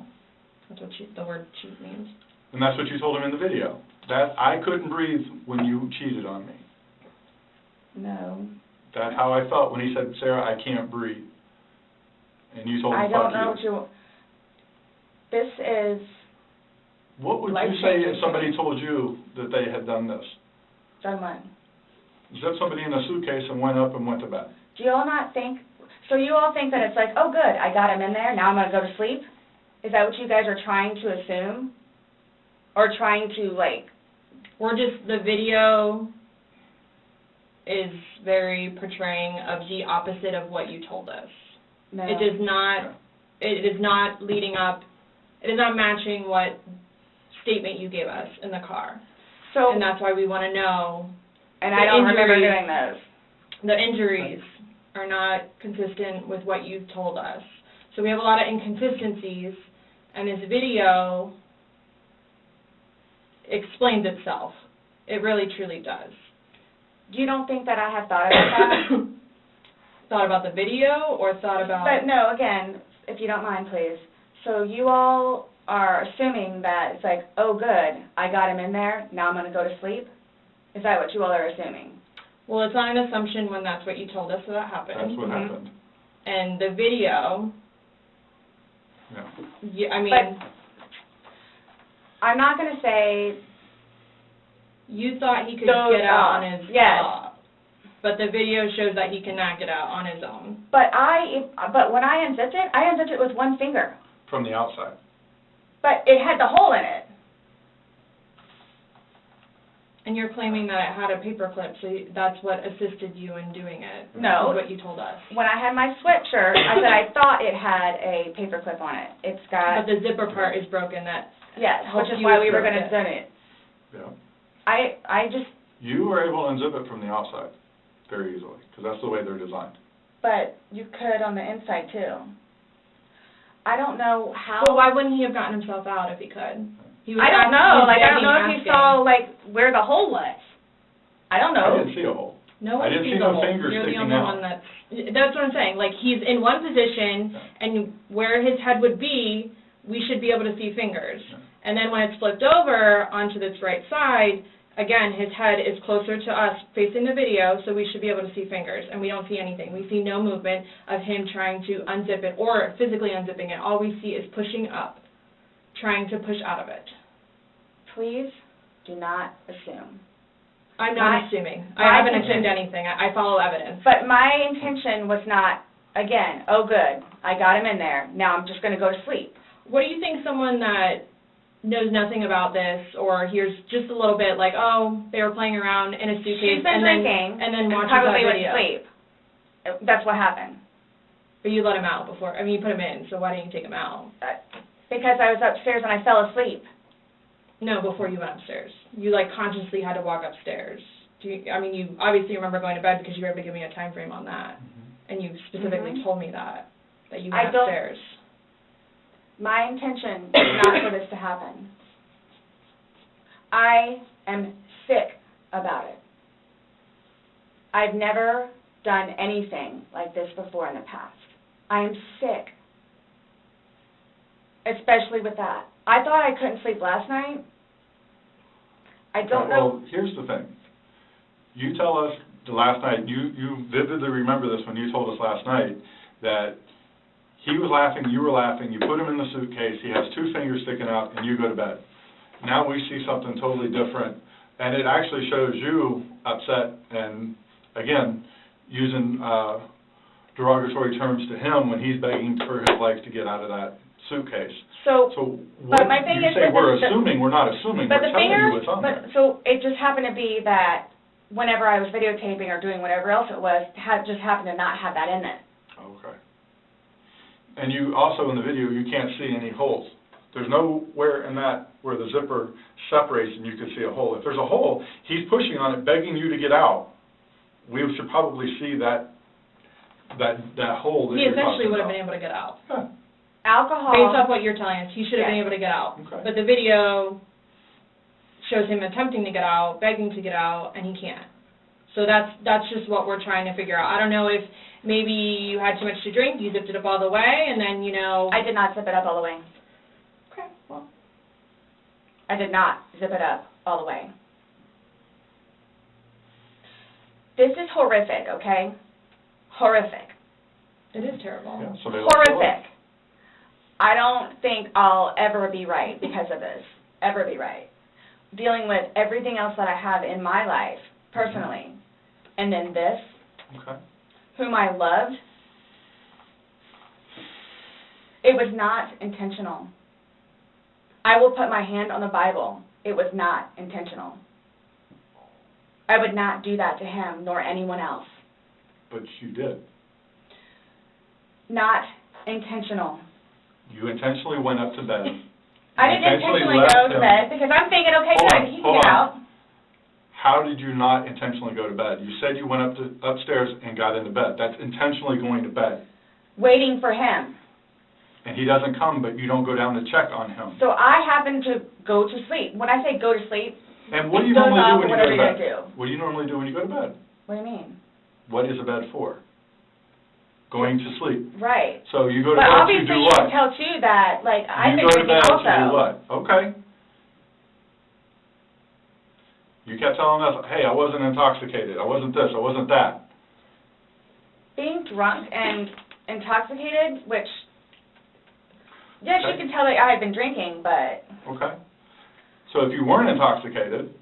that's what the word cheat means. And that's what you told him in the video. That I couldn't breathe when you cheated on me. No. That's how I felt when he said, Sarah, I can't breathe. And you told him, I don't know fuck you. what this is What would you life say changing if somebody told you that they had done this? done what? Zipped somebody in a suitcase and went up and went to bed. Do you all not think, so you all think that it's like, oh, good, I got him in there, now I'm going to go to sleep? Is that what you guys are trying to assume? Or trying to, like... The video is very portraying of the opposite of what you told us. No. It is not leading up, it is not matching what statement you gave us in the car. So, And that's why we want to know. and the I don't remember injuries- doing those. The injuries are not consistent with what you told us. So we have a lot of inconsistencies, and this video explains itself. It really, truly does. You don't think that I have thought about that? Thought about the video, or thought about... But no, again, if you don't mind, please. So you all are assuming that it's like, oh, good, I got him in there, now I'm going to go to sleep? Is that what you all are assuming? Well, it's not an assumption when that's what you told us that happened. That's what Mhm. happened. And the video, Yeah. I mean, But I'm not going to say, you thought he could Those get out are- on his yes. own. But the video shows that he cannot get out on his own. but when I unzipped it with one finger. From the outside. But it had the hole in it. And you're claiming that it had a paper clip, so that's what assisted you in doing it? No. Is what you told us. When I had my sweatshirt, I said I thought it had a paper clip on it. It's got... But the zipper part is broken, that Yes, which helps is you why we were with going to it. zip it. Yeah. I just... You were able to unzip it from the outside very easily, because that's the way they're designed. But you could on the inside, too. I don't know how... Well, why wouldn't he have gotten himself out if he could? He was I don't asking- know. he was Like, I don't begging, know if you asking. saw, like, where the hole was. I don't I know. didn't see a hole. No I one didn't sees see the no hole. fingers You're the sticking only out. one that's what I'm saying. Like, he's in one position, and where his head would be, we should be able to see fingers. Yeah. And then when it's flipped over onto this right side, again, his head is closer to us facing the video, so we should be able to see fingers, and we don't see anything. We see no movement of him trying to unzip it or physically unzipping it. All we see is pushing up, trying to push out of it. Please do not assume. I'm not assuming. I haven't assumed anything. I follow evidence. But my intention was not, again, oh, good, I got him in there, now I'm just going to go to sleep. What do you think someone that knows nothing about this or hears just a little bit like, oh, they were playing around in a suitcase She's been and then drinking and then watches probably that went to video? sleep. That's what happened. But you let him out before. I mean, you put him in, so why didn't you take him out? Because I was upstairs and I fell asleep. No, before you went upstairs. You, like, consciously had to walk upstairs. I mean, you obviously remember going to bed because you were able to give me a time frame on that. And you specifically told me that you went upstairs. My intention is not for this to happen. I am sick about it. I've never done anything like this before in the past. I am sick, especially with that. I thought I couldn't sleep last night. I don't know. Well, here's the thing. You tell us the last night, you vividly remember this when you told us last night, that he was laughing, you were laughing, you put him in the suitcase, he has two fingers sticking out, and you go to bed. Now we see something totally different, and it actually shows you upset and, again, using derogatory terms to him when he's begging for his life to get out of that suitcase. So what my thing you is say with we're the- assuming, we're not assuming, But we're the telling you fingers, what's on there. so it just happened to be that whenever I was videotaping or doing whatever else it was, just happened to not have that in it. Okay. And you also, in the video, you can't see any holes. There's nowhere in that where the zipper separates and you can see a hole. If there's a hole, he's pushing on it, begging you to get out. We should probably see that hole that He you're essentially talking would have about. been able to get out. Yeah. Alcohol. Based off what you're telling us, he should have been Yes. able to get out. Okay. But the video shows him attempting to get out, begging to get out, and he can't. So that's just what we're trying to figure out. I don't know if maybe you had too much to drink, you zipped it up all the way, and then, I did not zip it up all the way. Okay, well. I did not zip it up all the way. This is horrific, okay? Horrific. It is terrible. Yeah, so they look Horrific. I don't think I'll ever be right because of this. Ever be right. Dealing with everything else that I have in my life, personally. And then this, Okay. whom I loved, it was not intentional. I will put my hand on the Bible. It was not intentional. I would not do that to him nor anyone else. But you did. Not intentional. You intentionally went up to bed. I didn't intentionally left go to him. bed because I'm thinking, okay, Hold good, on, he can hold get on. out. How did you not intentionally go to bed? You said you went upstairs and got into bed. That's intentionally going to bed. Waiting for him. And he doesn't come, but you don't go down to check on him. So I happen to go to sleep. When I say go to sleep, And what do you it goes normally do off when you whatever go to you're bed? gonna do. What do you normally do when you go to bed? What do you mean? What is a bed for? Going to sleep. Right. So you go to But bed to obviously do you what? can tell too that, like, I've been You go to drinking bed also. to do what? Okay. You kept telling us, hey, I wasn't intoxicated, I wasn't this, I wasn't that. Being drunk and intoxicated, which, yes, Okay. you can tell that I had been drinking, but Okay. So if you weren't intoxicated,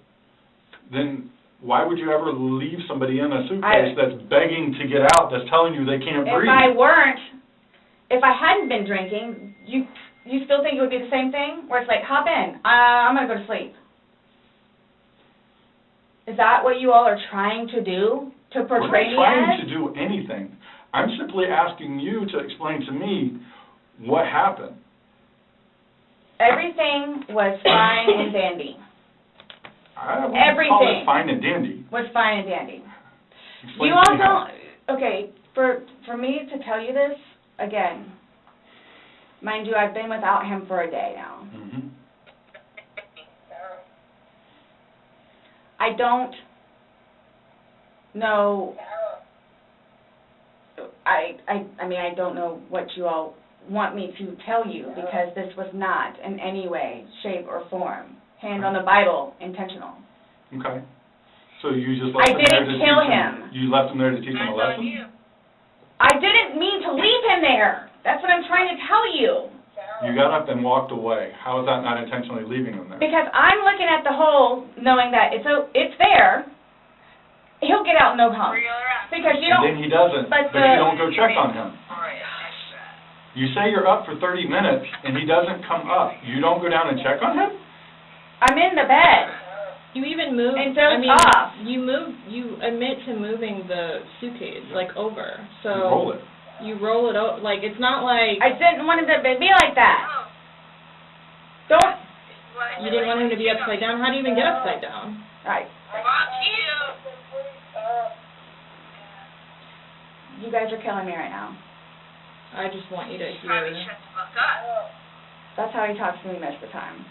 then why would you ever leave somebody in a suitcase that's begging to get out, that's telling you they can't breathe? if I hadn't been drinking, you still think it would be the same thing? Where it's like, hop in, I'm going to go to sleep. Is that what you all are trying to do? To portray me We're not trying as? to do anything. I'm simply asking you to explain to me what happened. Everything was fine and dandy. I wouldn't call Everything it fine and dandy. was fine and dandy. Explain You to all me how. don't, okay, for me to tell you this, again, mind you, I've been without him for a day now. Mhm. I don't know, I mean, I don't know what you all want me to tell you, because this was not in any way, shape, or form, hand on the Bible, intentional. Okay. So you just left I him there to didn't teach kill him? him. You left him there to teach him a That's on lesson? you. I didn't mean to leave him there. That's what I'm trying to tell you. You got up and walked away. How is that not intentionally leaving him there? Because I'm looking at the hole, knowing that it's there. He'll get out no problem. Where you around? Because you And don't. then he doesn't, but but you don't go check on him. All right, next that. You say you're up for 30 minutes and he doesn't come up. You don't go down and check on him? I'm in the bed. You even move, And I dozed mean, off. you admit to moving the suitcase, like, over, so. You roll it. You roll it over, like, it's not like, I didn't want it to be like that. Don't. you didn't want him to be upside down, how do you even get upside down? Right. Fuck you. You guys are killing me right now. I just want you to Probably hear. shut the fuck up. That's how he talks to me most of the time.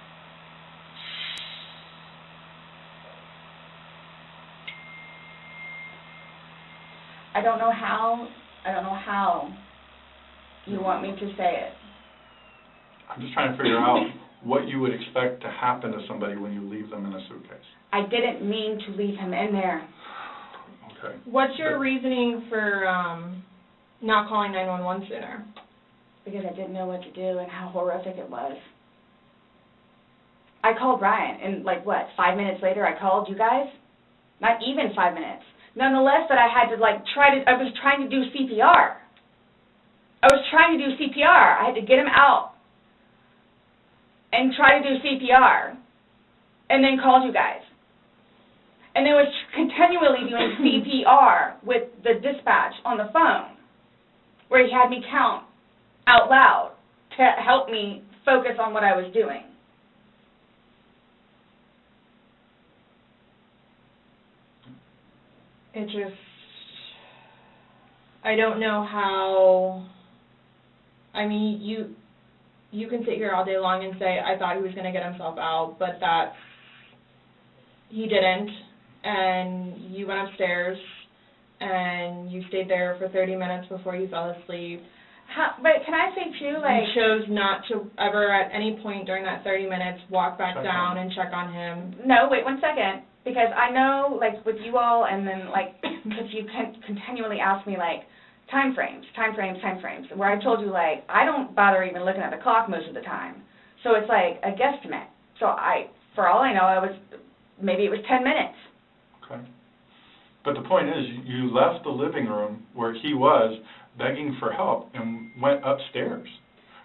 I don't know how you want me to say it. I'm just trying to figure out what you would expect to happen to somebody when you leave them in a suitcase. I didn't mean to leave him in there. Okay. What's your reasoning for, not calling 911 sooner? Because I didn't know what to do and how horrific it was. I called Brian, and 5 minutes later I called you guys? Not even 5 minutes. Nonetheless, that I had to, I was trying to do CPR. I had to get him out and try to do CPR, and then called you guys. And then was continually doing CPR with the dispatch on the phone, where he had me count out loud to help me focus on what I was doing. It just, I don't know how, I mean, you can sit here all day long and say, I thought he was going to get himself out, but he didn't, and you went upstairs, and you stayed there for 30 minutes before you fell asleep. But can I say, too, You chose not to ever at any point during that 30 minutes walk back down and check on him. No, wait 1 second. Because I know, with you all, and then, because you continually ask me, time frames, where I told you, I don't bother even looking at the clock most of the time. So it's a guesstimate. So for all I know, maybe it was 10 minutes. Okay. But the point is, you left the living room where he was begging for help and went upstairs.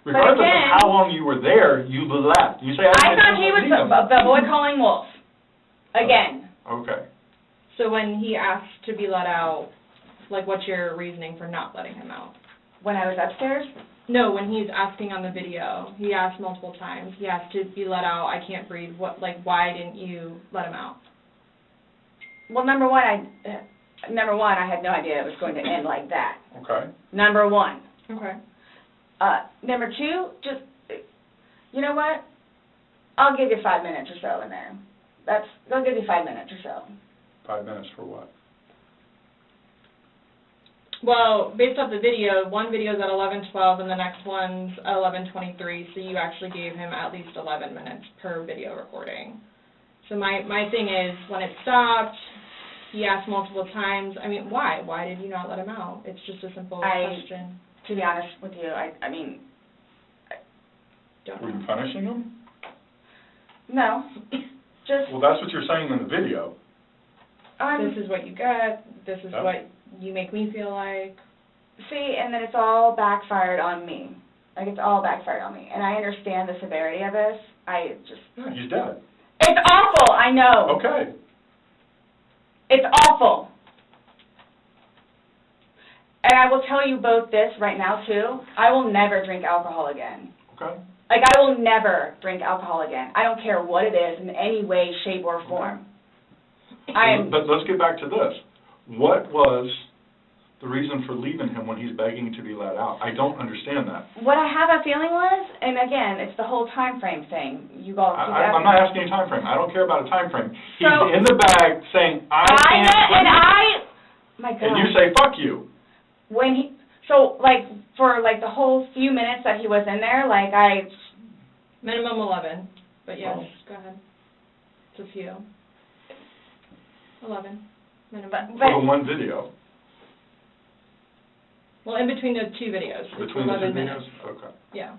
Regardless of how long you were there, you left. You say, I thought he was the boy calling wolf. Again. Okay. So when he asked to be let out, what's your reasoning for not letting him out? When I was upstairs? No, when he's asking on the video, he asked multiple times. He asked to be let out. I can't breathe. Why didn't you let him out? Well, number one, I had no idea it was going to end like that. Okay. Number one. Okay. Number two, just, you know what? I'll give you 5 minutes or so in there. They'll give you 5 minutes or so. 5 minutes for what? Well, based off the video, one video is at 11:12 and the next one's at 11:23, so you actually gave him at least 11 minutes per video recording. So my thing is, when it stopped, he asked multiple times, I mean, why? Why did you not let him out? It's just a simple question. To be honest with you, Don't Were you know. punishing him? No. Just, Well, that's what you're saying in the video. This is what you get, this is Yep. what you make me feel like. see, and then it's all backfired on me. It's all backfired on me. And I understand the severity of this. Yeah, he's dead. It's awful, I know. Okay. It's awful. And I will tell you both this right now, too. I will never drink alcohol again. Okay. Like, I will never drink alcohol again. I don't care what it is in any way, shape, or form. But let's get back to this. What was the reason for leaving him when he's begging to be let out? I don't understand that. What I have a feeling was, and again, it's the whole time frame thing. You all keep asking. I'm not asking a time frame. I don't care about a time frame. He's So, in the bag saying, I can't. My God. And you say, fuck you. When he, so, like, for, like, the whole few minutes that he was in there, like, Minimum 11, but yes, Oh. go ahead. It's a few. 11, minimum. For the one video. Well, in between the two videos, it's Between the 11 two minutes. videos? Okay. Yeah.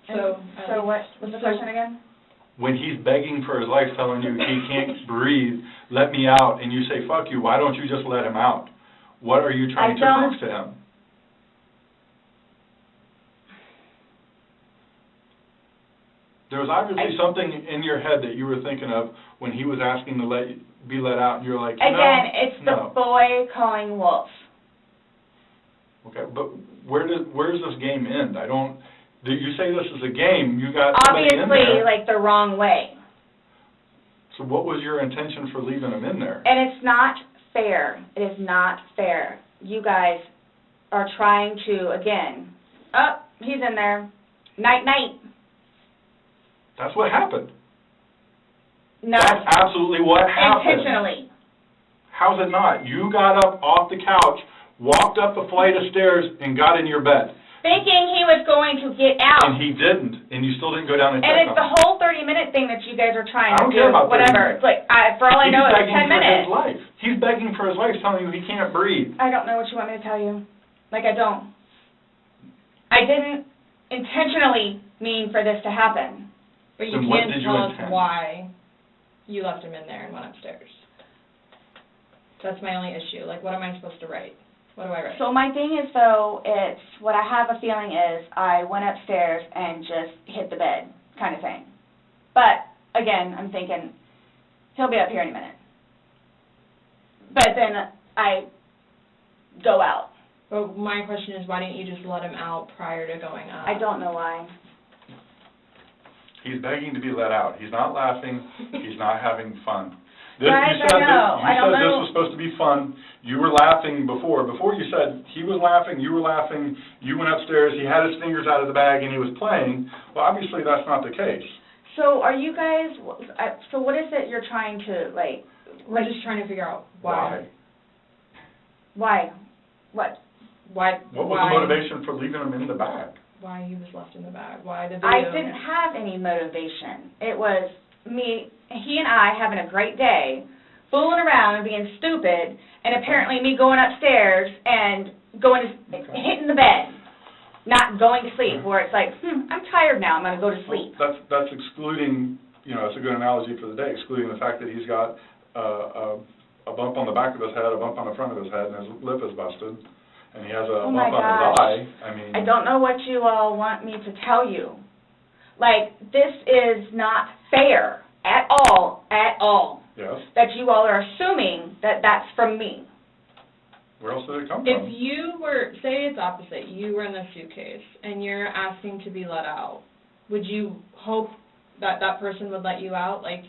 so what was the question again? When he's begging for his life, telling you he can't breathe, let me out, and you say, fuck you, why don't you just let him out? What are you trying to prove to him? There was obviously something in your head that you were thinking of when he was asking to be let out, and you're like, no, Again, it's the no. boy calling wolf. Okay, but where does this game end? You say this is a game, you got somebody in Obviously, there. like, the wrong way. So what was your intention for leaving him in there? And it's not fair. It is not fair. You guys are trying to, again, he's in there. Night, night. That's what happened. Not That's absolutely what happened. intentionally. How's it not? You got up off the couch, walked up a flight of stairs, and got in your bed. Thinking he was going to get out. And he didn't, and you still didn't go down and check And it's on the him. whole 30-minute thing that you guys are trying I to don't care do, about 30 whatever. minutes. It's like, for all I know, it's 10 minutes. He's begging for his life. He's begging for his life, telling you he can't breathe. I don't know what you want me to tell you. Like, I don't. I didn't intentionally mean for this to happen. But you Then what can't did you tell us intend? why you left him in there and went upstairs. That's my only issue. Like, what am I supposed to write? What do I write? So my thing is, though, it's, what I have a feeling is I went upstairs and just hit the bed kind of thing. But, again, I'm thinking, he'll be up here any minute. But then I go out. But my question is, why didn't you just let him out prior to going up? I don't know why. He's begging to be let out. He's not laughing. He's not having fun. Guys, I know. I don't know. This was supposed to be fun. You were laughing before. Before you said he was laughing, you were laughing, you went upstairs, he had his fingers out of the bag, and he was playing. Well, obviously that's not the case. So are you guys, so what is it you're trying to, like... We're just trying to figure out why. Why? What? Why? What was the motivation for leaving him in the bag? Why he was left in the bag? Why the video? I didn't have any motivation. It was me, he and I having a great day, fooling around and being stupid, and apparently me going upstairs and hitting the bed, not going to sleep, where it's like, I'm tired now, I'm going to go to sleep. Well, that's excluding, it's a good analogy for the day, excluding the fact that he's got a bump on the back of his head, a bump on the front of his head, and his lip is busted, and he has a bump on his eye. I don't know what you all want me to tell you. Like, this is not fair at all, Yes. that you all are assuming that that's from me. Where else did it come If from? you were, say it's opposite, you were in the suitcase and you're asking to be let out, would you hope that that person would let you out? Like,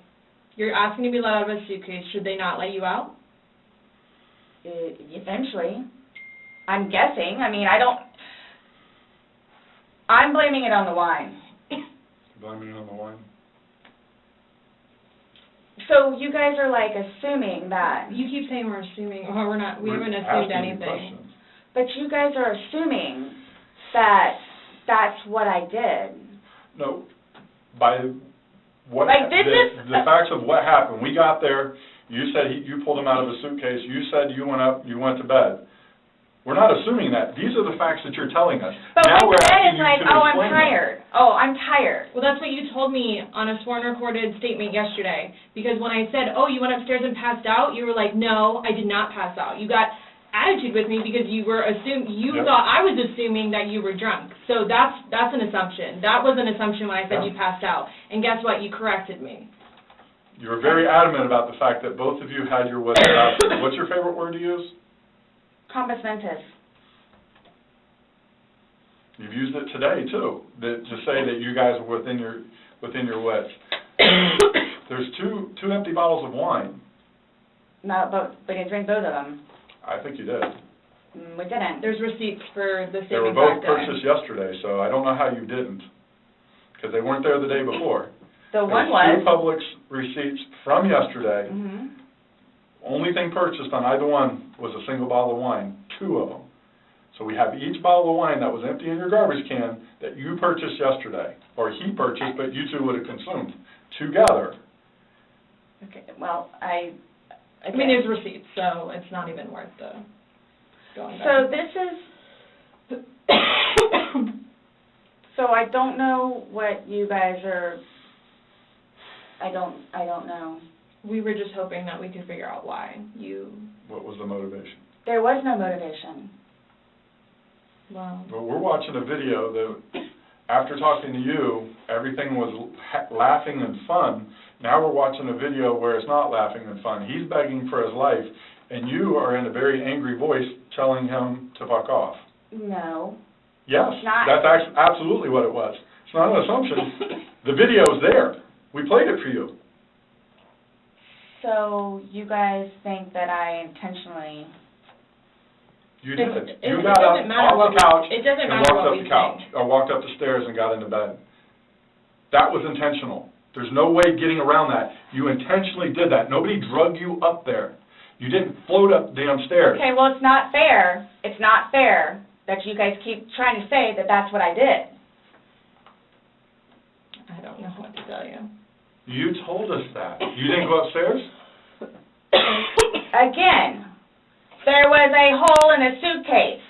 you're asking to be let out of a suitcase, should they not let you out? Eventually. I'm guessing. I mean, I'm blaming it on the wine. Blaming it on the wine? So you guys are, like, assuming that. You keep saying we're assuming, or we haven't assumed asking you anything. questions. But you guys are assuming that that's what I did. No, by what, Like, this is the facts of what happened. We got there, you said you pulled him out of a suitcase, you said you went up, you went to bed. We're not assuming that. These are the facts that you're telling us. But Now what we're you said asking is you like, to oh, I'm explain them. tired. Oh, I'm tired. Well, that's what you told me on a sworn recorded statement yesterday, because when I said, oh, you went upstairs and passed out, you were like, no, I did not pass out. You got attitude with me because you were Yep. thought I was assuming that you were drunk. So that's an assumption. That was an assumption when I said Yeah. you passed out. And guess what? You corrected me. You were very adamant about the fact that both of you had your wits about you. What's your favorite word to use? Compass mentis. You've used it today, too, to say that you guys were within your wits. There's two empty bottles of wine. No, but we didn't drink both of them. I think you did. We didn't. There's receipts for the They were same both exact day. purchased yesterday, so I don't know how you didn't, because they weren't there the day before. The one There's was. 2 Publix receipts from yesterday. Mhm. Only thing purchased on either one was a single bottle of wine, 2 of them. So we have each bottle of wine that was empty in your garbage can that you purchased yesterday, or he purchased, but you two would have consumed together. Okay, well, I mean, there's receipts, so it's not even worth the going back. So this is, so I don't know what you guys are, I don't know. We were just hoping that we could figure out why you, What was the motivation? There was no motivation. well, But we're watching a video that, after talking to you, everything was laughing and fun. Now we're watching a video where it's not laughing and fun. He's begging for his life, and you are in a very angry voice telling him to fuck off. No. Yes, It's not. that's absolutely what it was. It's not an assumption. The video's there. We played it for you. So you guys think that I intentionally, You did. It You got up doesn't matter off what the couch it doesn't and matter walked what up we the couch, think. or walked up the stairs and got into bed. That was intentional. There's no way getting around that. You intentionally did that. Nobody drug you up there. You didn't float up damn stairs. okay, well, it's not fair. It's not fair that you guys keep trying to say that that's what I did. I don't know what to tell you. You told us that. You didn't go upstairs? Again, there was a hole in a suitcase.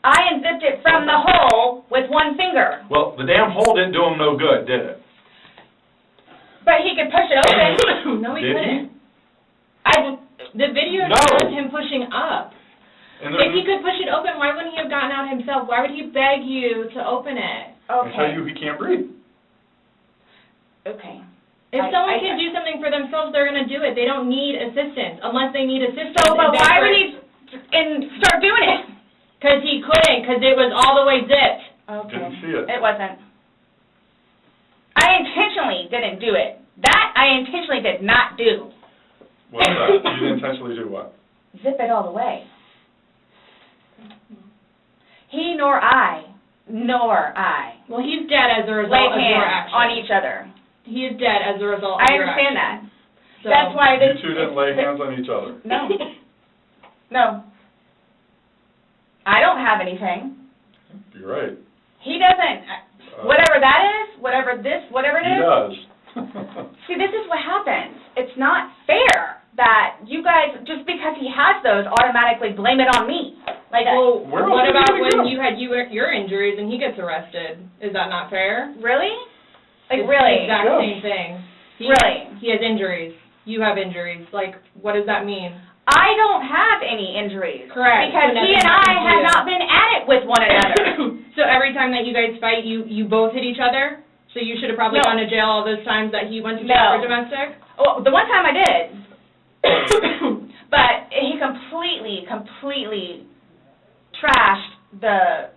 I unzipped it from the hole with one finger. Well, the damn hole didn't do him no good, did it? But he could push it open. No, he Did he? couldn't. The video No. shows him pushing up. And If he could push it open, why wouldn't he have gotten out himself? Why would he beg you to open it? and tell Okay. you he can't breathe. Okay. If someone I- can do something for themselves, they're going to do it. They don't need assistance, unless they need assistance. So, but why would he start doing it? Because he couldn't, because it was all the way zipped. Okay. Didn't see it. It wasn't. I intentionally didn't do it. That I intentionally did not do. What's that? You didn't intentionally do what? Zip it all the way. He nor I Well, he's dead as a result laid of your hands action. on each other. He is dead as a result I of your understand action. that. That's why You this. two didn't lay hands on each other. No. No. I don't have anything. You're right. He doesn't. Whatever that is, whatever it He is. does. See, this is what happens. It's not fair that you guys, just because he has those, automatically blame it on me. Like, Well, Where what else are you about gonna when go? you had your injuries and he gets arrested? Is that not fair? really? Like, It's really? the exact Yes. same thing. Really? He has injuries. You have injuries. Like, what does that mean? I don't have any injuries. Correct. Because So he nothing and I happened to have you. not been at it with one another. So every time that you guys fight, you both hit each other? So you should have probably No. gone to jail all those times that he went to jail No. for domestic? Well, the one time I did. But he completely trashed the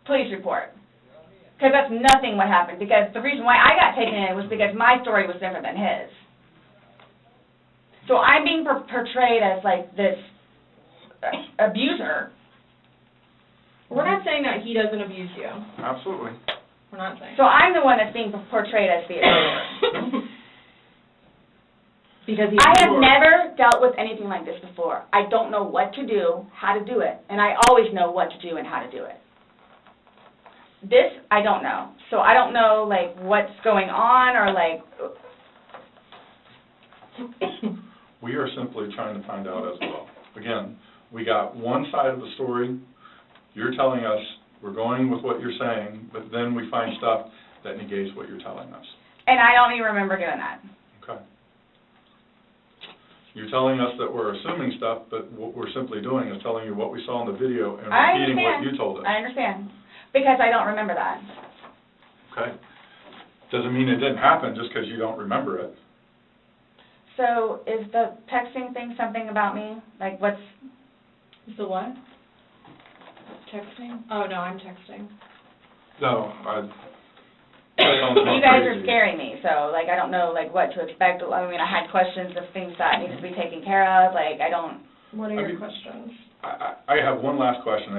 police report. Because that's nothing what happened. Because the reason why I got taken in was because my story was different than his. So I'm being portrayed as like this abuser. We're not saying that he doesn't abuse you. Absolutely. We're not saying. So I'm the one that's being portrayed as the abuser. Because I have never dealt with anything like this before. I don't know what to do, how to do it, and I always know what to do and how to do it. This, I don't know. So I don't know, like, what's going on or, like, We are simply trying to find out as well. Again, we got one side of the story. You're telling us we're going with what you're saying, but then we find stuff that negates what you're telling us. and I don't even remember doing that. Okay. You're telling us that we're assuming stuff, but what we're simply doing is telling you what we saw in the video and I repeating what understand. you told us. I understand. Because I don't remember that. Okay? Doesn't mean it didn't happen just because you don't remember it. So is the texting thing something about me? Like what's... Is the what? Texting? Oh, no, I'm texting. No, You guys are scaring me, so, like, I don't know, like, what to expect. I mean, I had questions of things that need to be taken care of, like, I don't... What are your questions? I have one last question.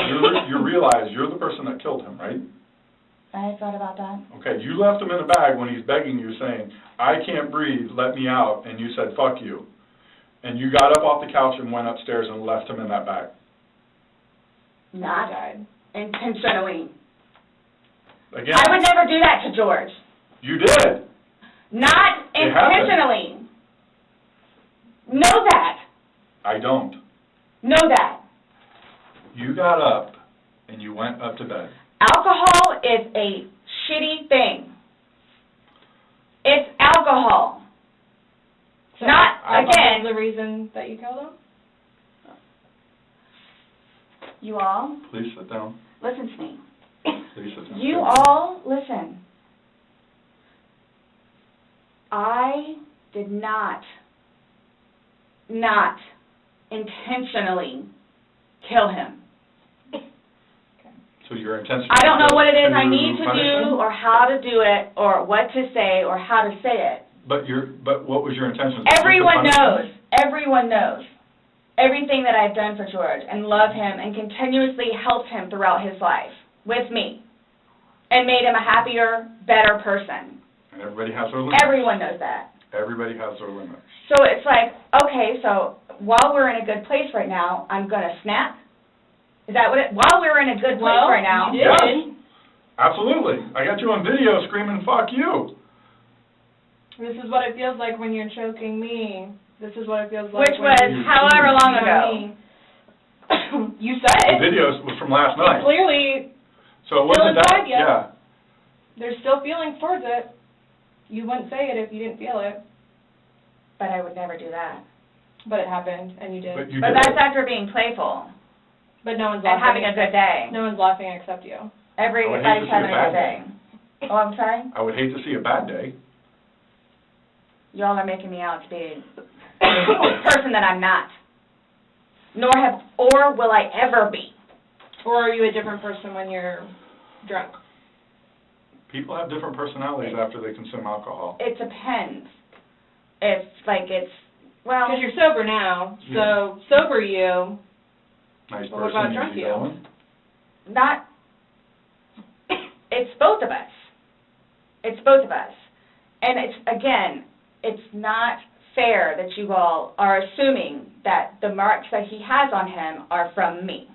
You realize you're the person that killed him, right? I thought about that. Okay, you left him in a bag when he's begging you, saying, I can't breathe, let me out, and you said, fuck you. And you got up off the couch and went upstairs and left him in that bag. Not intentionally. Again. I would never do that to George. You did. Not intentionally. Know that. I don't. Know that. You got up and you went up to bed. Alcohol is a shitty thing. It's alcohol. So Not, again... the reason that you killed him? You all... Please sit down. Listen to me. Please sit down. You all, listen. I did not intentionally kill him. So your intention... I don't know what it is I need to punish do him? or how to do it or what to say or how to say it. But what was your intention? Everyone knows. Everyone knows everything that I've done for George and love him and continuously helped him throughout his life with me and made him a happier, better person. And everybody has their limits. Everyone knows that. Everybody has their limits. So it's like, okay, so while we're in a good place right now, I'm going to snap? Is that what it, while we're in a good place right now? You did. Yes, absolutely. I got you on video screaming, fuck you. This is what it feels like when you're choking me. This is what it feels like. Which was however long ago. You said The video was from last night. Clearly, So it still wasn't that, inside you. yeah. There's still feelings towards it. You wouldn't say it if you didn't feel it. But I would never do that. But it happened, and you did. But you But did. that's after being playful But no one's and laughing. having a good day. No one's laughing except you. Everybody's I would hate to see having a a bad good day. Oh, I'm sorry? I would hate to see a bad day. Y'all are making me out to be a person that I'm not. Or will I ever be. Or are you a different person when you're drunk? People have different personalities after they consume alcohol. It depends. Well... Because you're sober now, so sober you. Nice Well, person, what about drunk easy you? going. Not... It's both of us. It's both of us. And it's, again, it's not fair that you all are assuming that the marks that he has on him are from me.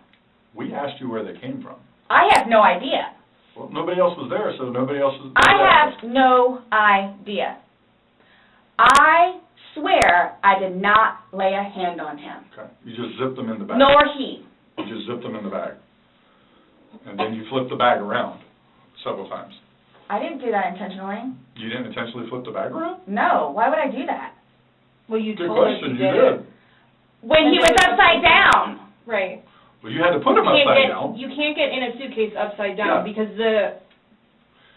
We asked you where they came from. I have no idea. Well, nobody else was there, so nobody else was... I have no idea. I swear I did not lay a hand on him. Okay. You just zipped them in the bag. Nor he. You just zipped them in the bag. And then you flipped the bag around several times. I didn't do that intentionally. You didn't intentionally flip the bag around? No. Why would I do that? Well, you Good told us question, you you did. did. When he was upside down. Right. Well, you had to put him upside down. You can't get in a suitcase upside down because the...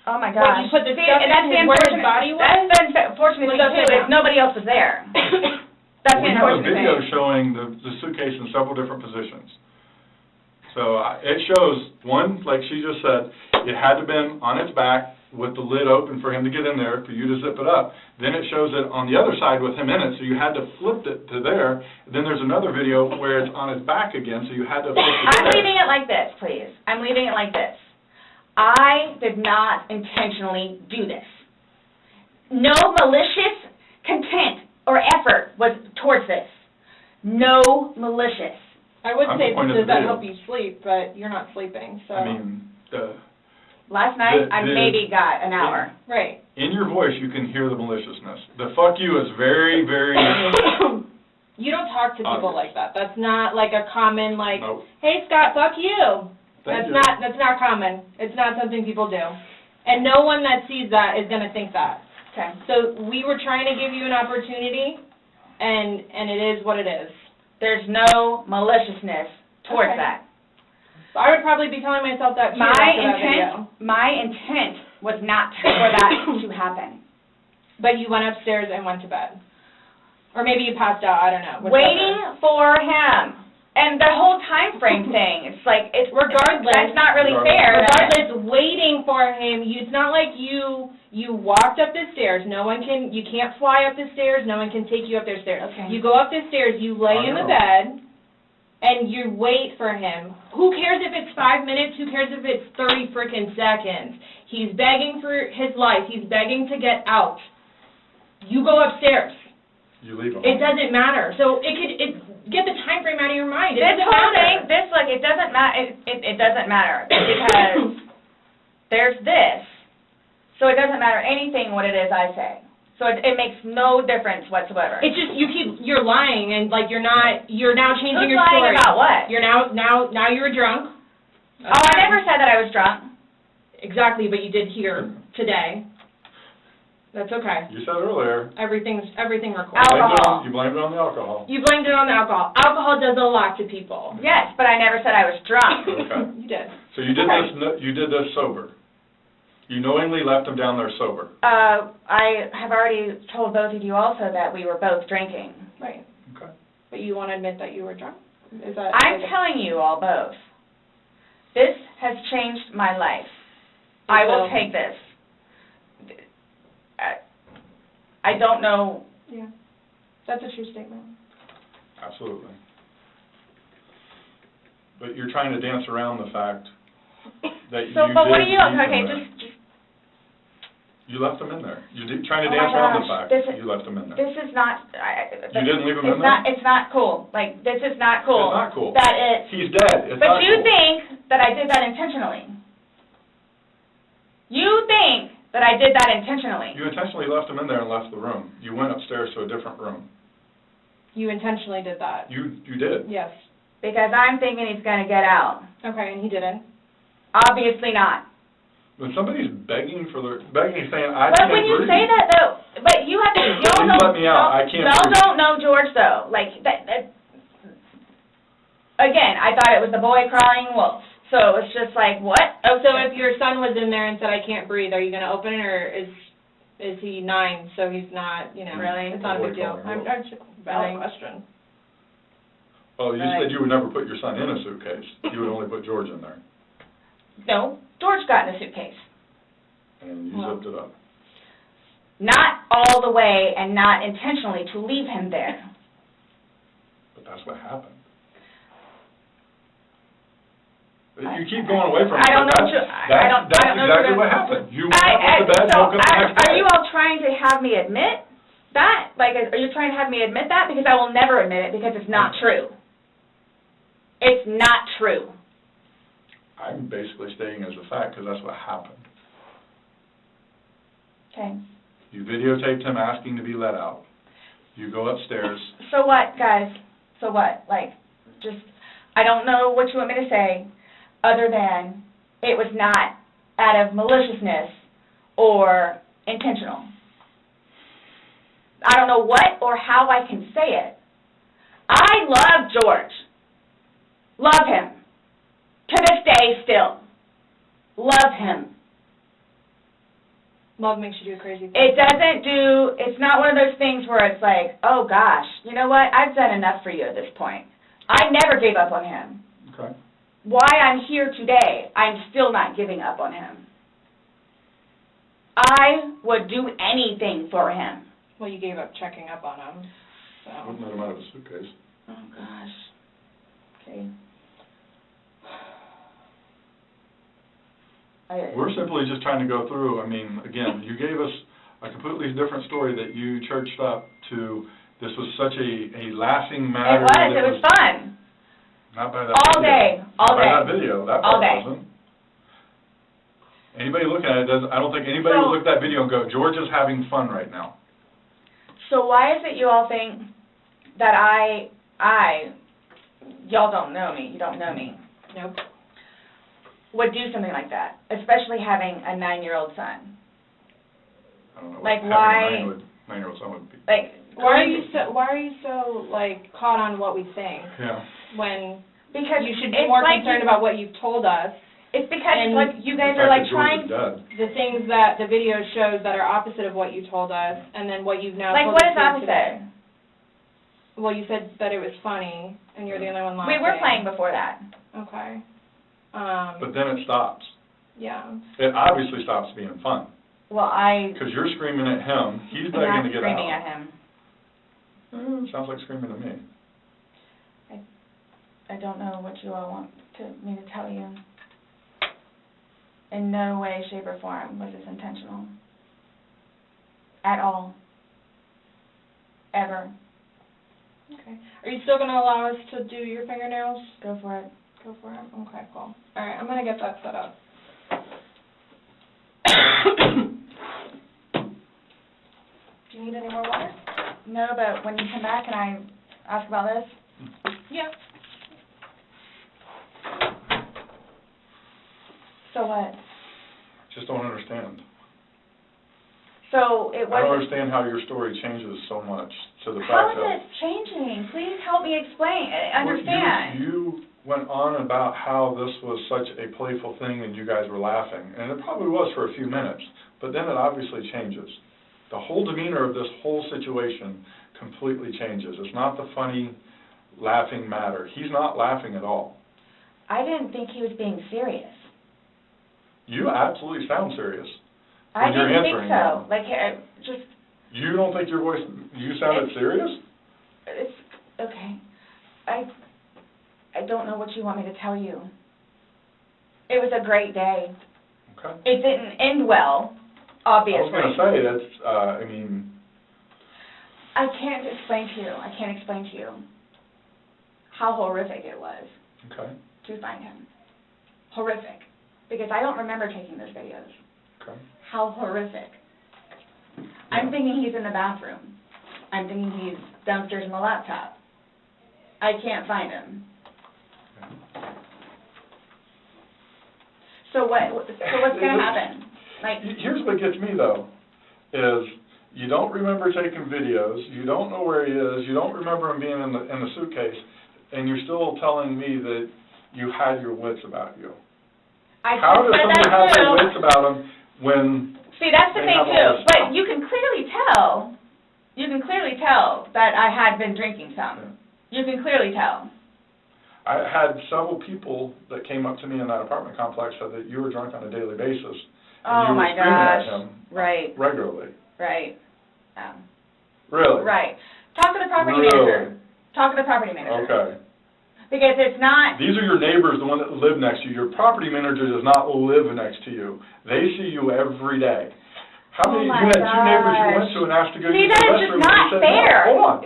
Oh my When gosh. you put the See, stuff that's in the where his unfortunate- body was? That's the unfortunate thing, too, is nobody else was there. That's the We have a unfortunate video thing. showing the suitcase in several different positions. So it shows, one, like she just said, it had to have been on its back with the lid open for him to get in there, for you to zip it up. Then it shows it on the other side with him in it, so you had to flip it to there. Then there's another video where it's on his back again, so you had to flip it to I'm there. leaving it like this, please. I'm leaving it like this. I did not intentionally do this. No malicious content or effort was towards this. No malicious. I would I'm say, the point of does the that video. help you sleep, but you're not sleeping, so... I mean, Last night, I The- maybe got an hour. Right. in your voice, you can hear the maliciousness. The fuck you is very, very... You don't talk to people Obvious. like that. That's not like a common, like, Nope. hey, Scott, fuck you. Thank That's not common. It's not something people do. And no one that sees that is going to think that. Okay. So we were trying to give you an opportunity, and it is what it is. There's no maliciousness towards Okay. that. So I would probably be telling myself that too after that video. My intent was not for that to happen. But you went upstairs and went to bed. Or maybe you passed out, I don't know. Whichever. Waiting for him. And the whole time frame thing, it's like, Regardless. That's not really fair. Regardless, waiting for him, it's not like you walked up the stairs. You can't fly up the stairs, no one can take you up the stairs. Okay. You go up the stairs, you lay in the bed, and you wait for him. Who cares if it's 5 minutes? Who cares if it's 30 freaking seconds? He's begging for his life. He's begging to get out. You go upstairs. You leave them. It doesn't matter. So get the time frame out of your mind. It This doesn't whole matter. thing, it doesn't matter. It doesn't matter because there's this, so it doesn't matter anything what it is I say. So it makes no difference whatsoever. It's just you're lying and like you're now changing Who's your lying story. about what? You're now you were drunk. Oh, I never said that I was drunk. Exactly, but you did here today. That's okay. You said earlier. Everything recorded. Alcohol. You blamed it on the alcohol. You blamed it on the alcohol. Alcohol does a lot to people. Yes, but I never said I was drunk. Okay. You did. So you did this sober. You knowingly left him down there sober. I have already told both of you also that we were both drinking. Right. Okay. But you want to admit that you were drunk? Is that? I'm telling you all both. This has changed my life. I will take this. I don't know. Yeah. That's a true statement. Absolutely. But you're trying to dance around the fact that you So, but what are did you, leave okay, them there. just. You left them in there. You're trying to Oh my dance around the gosh, fact this that is- you left them in there. This is not, You didn't leave him in there? It's not cool. Like, this is not cool. It's not cool. That it's. He's dead. It's But not you cool. think that I did that intentionally. You think that I did that intentionally. You intentionally left him in there and left the room. You went upstairs to a different room. You intentionally did that. You did. Yes. Because I'm thinking he's going to get out. Okay, and he didn't. Obviously not. When somebody's begging, saying, I But can't when you breathe. say that, though, but you have to, y'all Please let me out. I can't y'all breathe. don't know George, though. Like, that, again, I thought it was the boy crying wolf. So it's just like, what? Oh, so if your son was in there and said, I can't breathe, are you going to open it, or is he 9, so he's not, Really? it's not a big deal? Boy calling I'm just valid question. Oh, you Right. said you would never put your son in a suitcase. You would only put George in there. No, George got in a suitcase. And you zipped it up. Not all the way and not intentionally to leave him there. But that's what happened. You keep going away from it. I don't know. That's exactly what happened. You went up to bed, woke up the next Are day. you all trying to have me admit that? Like, are you trying to have me admit that? Because I will never admit it because it's not true. It's not true. I'm basically stating as a fact because that's what happened. Okay. You videotaped him asking to be let out. You go upstairs. So what, guys? So what? Like, just, I don't know what you want me to say other than it was not out of maliciousness or intentional. I don't know what or how I can say it. I love George. Love him. To this day still. Love him. Love makes you do crazy things. It's not one of those things where it's like, oh gosh, you know what, I've done enough for you at this point. I never gave up on him. Okay. Why I'm here today, I'm still not giving up on him. I would do anything for him. Well, you gave up checking up on him, so. Wouldn't let him out of a suitcase. Oh gosh. Okay. We're simply just trying to go through, I mean, again, you gave us a completely different story that you churched up to, this was such a lasting matter. It was fun. Not by that All video. day, all Not day. by that video, that All part day. wasn't. Anybody looking at it doesn't, I don't think anybody would look at that video and go, George is having fun right now. So why is it you all think that y'all don't know me, you don't know me, Nope. would do something like that, especially having a 9-year-old son? I don't know Like, what why- having a 9-year-old son would be. Like, Why are you so like caught on what we think Yeah. when because you should be it's more like concerned about what you've told us It's because, And like, you guys The are, fact like, that George is trying, dead. the things that the video shows that are opposite of what you told us, and then what you've now like, told what us is here opposite? today. Well, you said that it was funny, and you're the only one laughing. We were playing before that. Okay. But then it stops. Yeah. It obviously stops being fun, Well, because you're screaming at him, he's I'm begging not to get screaming out. at him. Sounds like screaming to me. I don't know what you all want me to tell you. In no way, shape, or form was this intentional. At all. Ever. Okay. Are you still going to allow us to do your fingernails? Go for it. Go for it? Okay, cool. All right, I'm going to get that set up. Do you need any more water? No, but when you come back, can I ask about this? Yeah. So what? Just don't understand. So it I don't wasn't... understand how your story changes so much to the How fact is that... it changing? Please help me explain, Well, understand. You went on about how this was such a playful thing and you guys were laughing, and it probably was for a few minutes, but then it obviously changes. The whole demeanor of this whole situation completely changes. It's not the funny, laughing matter. He's not laughing at all. I didn't think he was being serious. You absolutely sound serious. I When you're didn't think answering so. them. Like, just, You don't think your voice, you sounded serious? it's, okay. I don't know what you want me to tell you. It was a great day. Okay. It didn't end well, obviously. I was going to say, that's, I mean... I can't explain to you, I can't explain to you how horrific it was Okay, to find him. Horrific. Because I don't remember taking those videos. okay. How horrific. I'm thinking he's in the bathroom. I'm thinking he's downstairs in the laptop. I can't find him. So what's going to happen? Like, Here's what gets me, though, is you don't remember taking videos, you don't know where he is, you don't remember him being in the suitcase, and you're still telling me that you had your wits about you. How does somebody have their wits about them when... See, that's the they thing, have all too. this But stuff? you can clearly tell that I had been drinking some. You can clearly tell. I had several people that came up to me in that apartment complex said that you were drunk on a daily basis. And Oh, you were my screaming at gosh. him Right, regularly. right. Really? Right. Talk to the property Really? manager. Talk to the property manager. Okay. Because it's not, These are your neighbors, the one that live next to you. Your property manager does not live next to you. They see you every day. How many, Oh my you had two neighbors you went gosh. to and asked to go See, use the that is restroom. just not and they said fair. no. Hold on.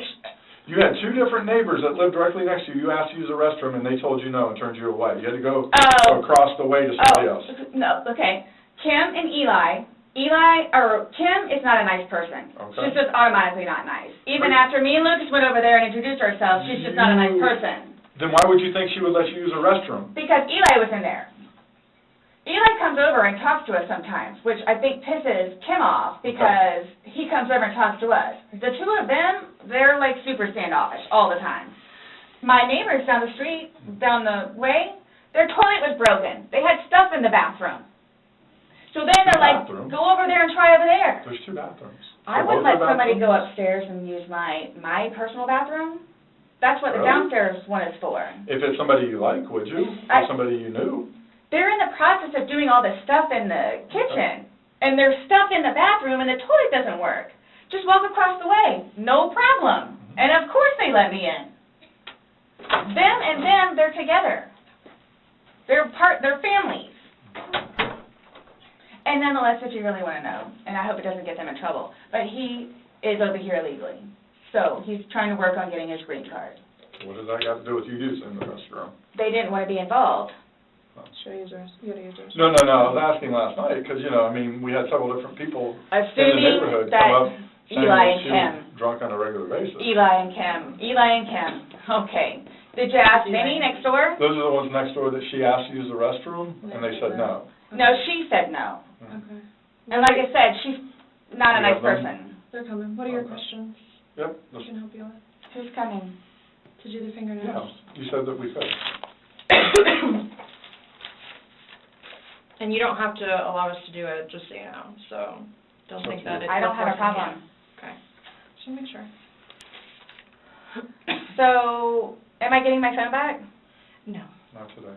You had two different neighbors that lived directly next to you. You asked to use the restroom and they told you no and turned you away. You had to go across the way to somebody else. No, okay. Kim and Kim is not a nice person. Okay. She's just automatically not nice. Even after me and Lucas went over there and introduced ourselves, she's just not a nice person. Then why would you think she would let you use a restroom? Because Eli was in there. Eli comes over and talks to us sometimes, which I think pisses Kim off because he comes over and talks to us. The two of them, they're like super standoffish all the time. My neighbors down the street, down the way, their toilet was broken. They had stuff in the bathroom. So then they're like, go over there and try over there. There's two bathrooms. I So wouldn't both let are somebody go bathrooms? upstairs and use my personal bathroom. That's what the Really? downstairs one is for. If it's somebody you like, would you? Or somebody you knew? They're in the process of doing all this stuff in the kitchen, and there's stuff in the bathroom, and the toilet doesn't work. Just walk across the way, no problem. And of course they let me in. Them and them, they're together. They're families. And nonetheless, if you really want to know, and I hope it doesn't get them in trouble, but he is over here illegally. So he's trying to work on getting his green card. What does that got to do with you using the restroom? They didn't want to be involved. Should I use yours? You gotta use yours. No, I was asking last night, because, I mean, we had several different people in the Assuming neighborhood that come up saying Eli that and she Kim. was drunk on a regular basis. Eli and Kim. Okay. Did you ask Benny next door? Those are the ones next door that she asked to use the restroom, and they said no. No, she said no. Okay. And like I said, she's not a You nice have them? person. They're coming. What are your Okay. questions? Yep. I can help you with. Who's coming? To do the fingernails. Yeah, you said that we could. And you don't have to allow us to do it, just so you know, so don't think that it's... I don't have a forcing you. problem. Okay, just want to make sure. So, am I getting my phone back? No, Not today.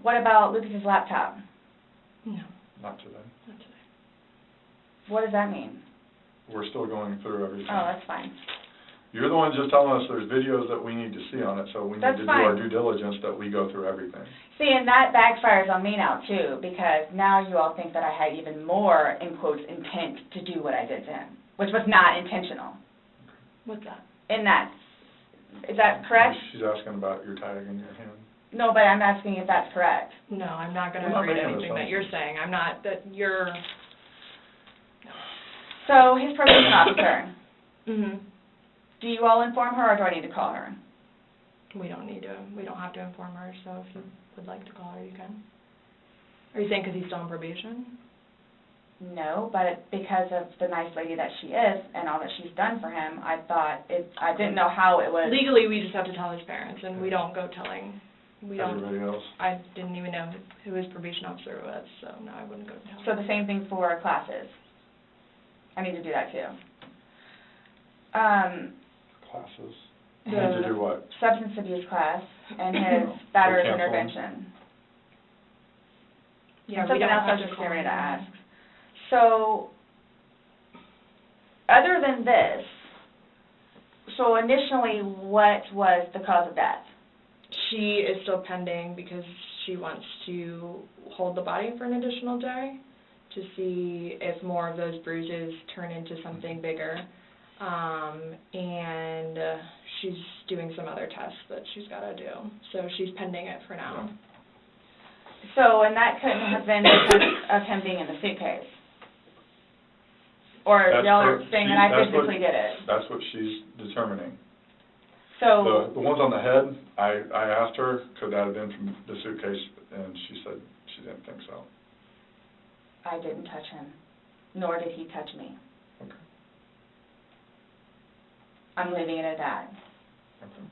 What about Lucas's laptop? no, Not today. not today. What does that mean? We're still going through everything. Oh, that's fine. You're the one just telling us there's videos that we need to see on it, so we need That's to do our fine. due diligence that we go through everything. See, and that backfires on me now, too, because now you all think that I had even more, in quotes, intent to do what I did to him, which was not intentional. What's that? In that, is that correct? She's asking about your tag in your hand. No, but I'm asking if that's correct. No, I'm not going to We're not agree to making anything that you're assumptions. saying. I'm not, that you're... So, his probation officer, Mm-hmm. do you all inform her, or do I need to call her? We don't have to inform her, so if you would like to call her, you can. Are you saying because he's still on probation? No, but because of the nice lady that she is and all that she's done for him, I didn't know how it was. Legally, we just have to tell his parents, and we don't go telling, Everybody else? I didn't even know who his probation officer was, so no, I wouldn't go tell So him. the same thing for classes. I need to do that too. Classes? You need to do what? Substance abuse class and his batterer's cancel them? intervention. Yeah, And we something don't else I have was to just call getting ready to him. ask. So, other than this, so initially, what was the cause of death? She is still pending because she wants to hold the body for an additional day to see if more of those bruises turn into something bigger. And she's doing some other tests that she's got to do. So she's pending it for now. So, and that couldn't have been because of him being in the suitcase? Or That's y'all are her- saying she- that I that's what- physically did it? That's what she's determining. So, The ones on the head, I asked her, could that have been from the suitcase, and she said she didn't think so. I didn't touch him, nor did he touch me. Okay. I'm leaving it at that. Okay.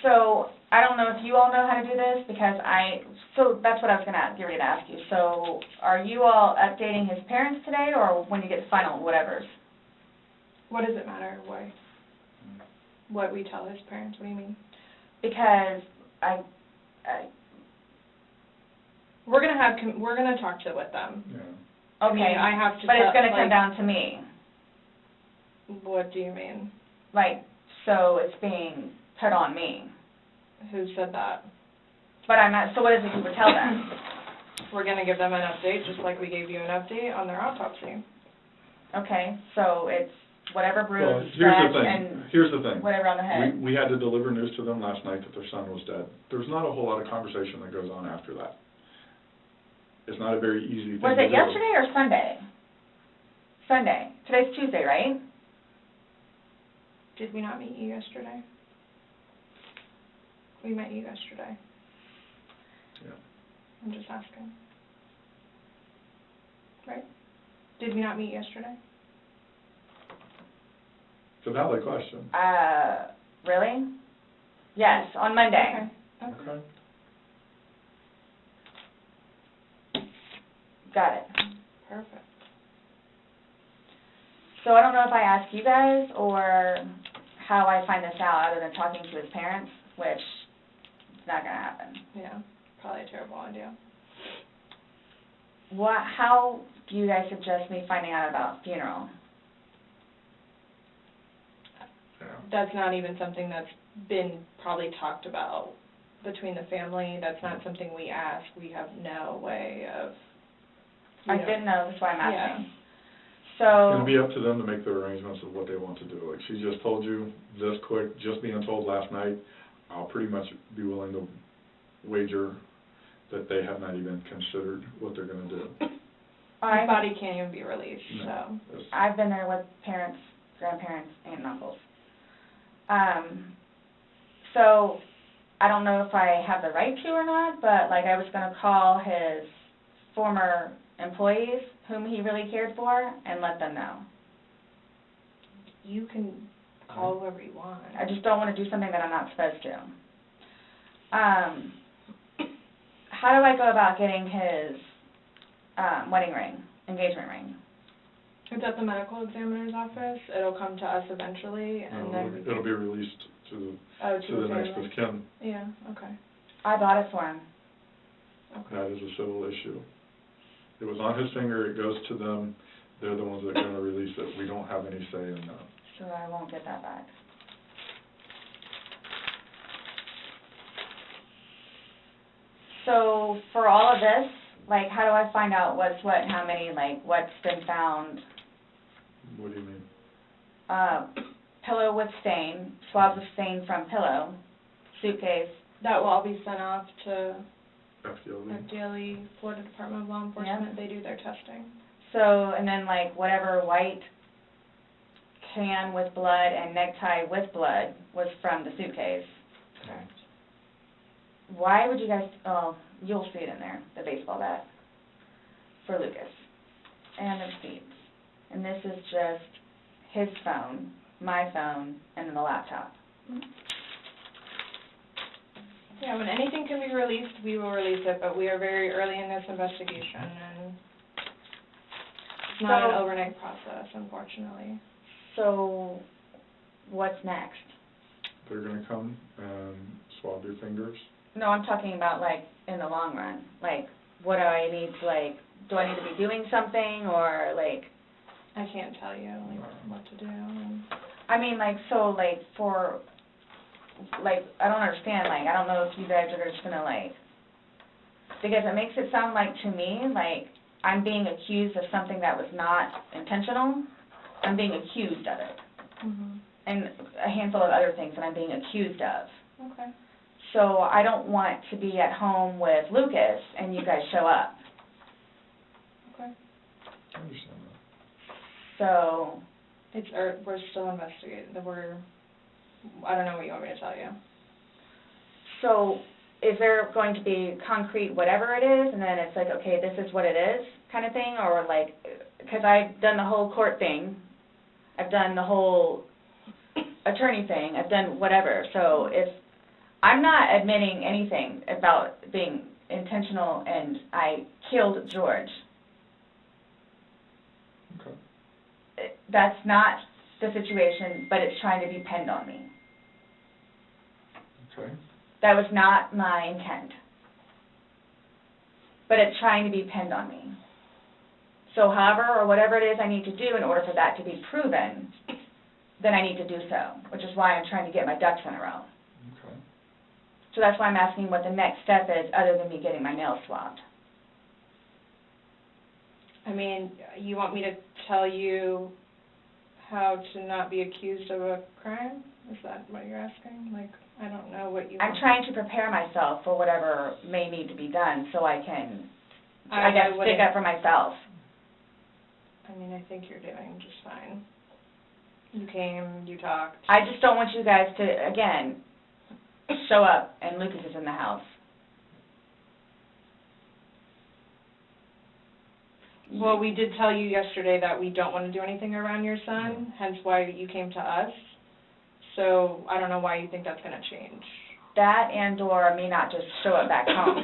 So, I don't know if you all know how to do this, because so that's what I was going to get ready to ask you. So, are you all updating his parents today, or when you get final whatevers? What does it matter? Why? What we tell his parents? What do you mean? Because We're gonna talk with them. Yeah. okay, I mean, I have to but it's tell- going to come like- down to me. What do you mean? Like, so it's being put on me. Who said that? But I'm not, so what is it you would tell them? We're gonna give them an update, just like we gave you an update on their autopsy. Okay, so it's whatever Well, bruise, here's scratch, the thing, and here's the thing. whatever on the head. We had to deliver news to them last night that their son was dead. There's not a whole lot of conversation that goes on after that. It's not a very easy thing to Was do. it yesterday or Sunday? Sunday. Today's Tuesday, right? Did we not meet you yesterday? We met you yesterday. Yeah. I'm just asking. Right? Did we not meet yesterday? It's a valid question. Really? Yes, on Monday. Okay. Okay. Got it. Perfect. So I don't know if I ask you guys or how I find this out other than talking to his parents, which is not going to happen. Yeah, probably a terrible idea. How do you guys suggest me finding out about funeral? Yeah. That's not even something that's been probably talked about between the family. That's not something we ask. We have no way of... I didn't know, that's why I'm Yeah. asking. It's So, going to be up to them to make the arrangements of what they want to do. Like she just told you this quick, just being told last night, I'll pretty much be willing to wager that they have not even considered what they're going to do. His body can't even be released, No. so... It's- I've been there with parents, grandparents, and uncles. So, I don't know if I have the right to or not, but like I was going to call his former employees whom he really cared for and let them know. You can call whoever you want. I just don't want to do something that I'm not supposed to. How do I go about getting his wedding ring, engagement ring? It's at the medical examiner's office. It'll come to us eventually, and then we It'll be released to oh, the, to the next family. of kin. Yeah, okay. I bought it for him. Okay. That is a civil issue. It was on his finger, it goes to them, they're the ones that are gonna release it, we don't have any say in that. So I won't get that back. So for all of this, like, how do I find out what's what and how many, like, what's been found? What do you mean? Pillow with stain, swabs of stain from pillow, suitcase. That will all be sent off to FDLE? FDLE, Florida Department of Law Enforcement. They do their testing. So, and then like whatever white can with blood and necktie with blood was from the suitcase. Correct. Why would you guys, oh, you'll see it in there, the baseball bat for Lucas. And the receipts. And this is just his phone, my phone, and then the laptop. Yeah, when anything can be released, we will release it, but we are very early in this investigation, and it's not an overnight process, unfortunately. So, what's next? They're gonna come and swab your fingers. No, I'm talking about like in the long run. Like, what do I need to like, do I need to be doing something or like? I can't tell you, like, what to do. And I mean, like, so like for, like, I don't understand, like, I don't know if you guys are just gonna like, because it makes it sound like to me, like, I'm being accused of something that was not intentional. I'm being accused of it. And a handful of other things that I'm being accused of. Okay. So I don't want to be at home with Lucas and you guys show up. Okay. I understand that. So, It's, we're still investigating, I don't know what you want me to tell you. so is there going to be concrete whatever it is, and then it's like, okay, this is what it is, kind of thing, or like, because I've done the whole court thing, I've done the whole attorney thing, I've done whatever, so if, I'm not admitting anything about being intentional and I killed George. Okay. That's not the situation, but it's trying to be pinned on me. Okay. That was not my intent. But it's trying to be pinned on me. So however, or whatever it is I need to do in order for that to be proven, then I need to do so, which is why I'm trying to get my ducks in a row. Okay. So that's why I'm asking what the next step is, other than me getting my nails swabbed. I mean, you want me to tell you how to not be accused of a crime? Is that what you're asking? Like, I don't know what you want. I'm trying to prepare myself for whatever may need to be done so I can, I guess, stick up for myself. I mean, I think you're doing just fine. You came, you talked. I just don't want you guys to, again, show up and Lucas is in the house. Well, we did tell you yesterday that we don't want to do anything around your son, hence why you came to us. So I don't know why you think that's going to change. That and or me not just show up back home.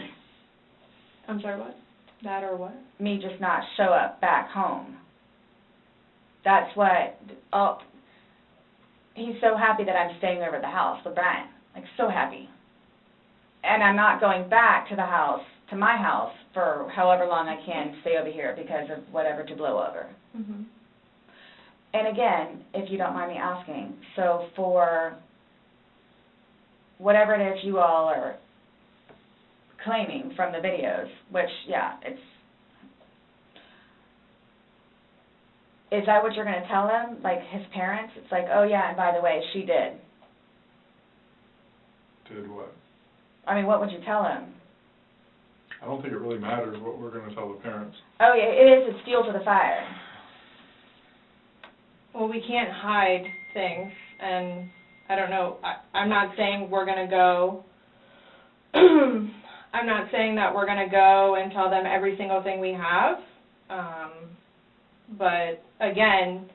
I'm sorry, what? That or what? Me just not show up back home. That's what, oh, he's so happy that I'm staying over at the house with Brian. Like, so happy. And I'm not going back to the house, to my house, for however long I can stay over here because of whatever to blow over. Mm-hmm. And again, if you don't mind me asking, so for whatever it is you all are claiming from the videos, which, yeah, is that what you're going to tell them, like his parents? It's like, oh yeah, and by the way, she did. Did what? I mean, what would you tell him? I don't think it really matters what we're gonna tell the parents. Oh yeah, it is, it's fuel to the fire. Well, we can't hide things, and I don't know, I'm not saying we're going to go, I'm not saying that we're going to go and tell them every single thing we have, but again,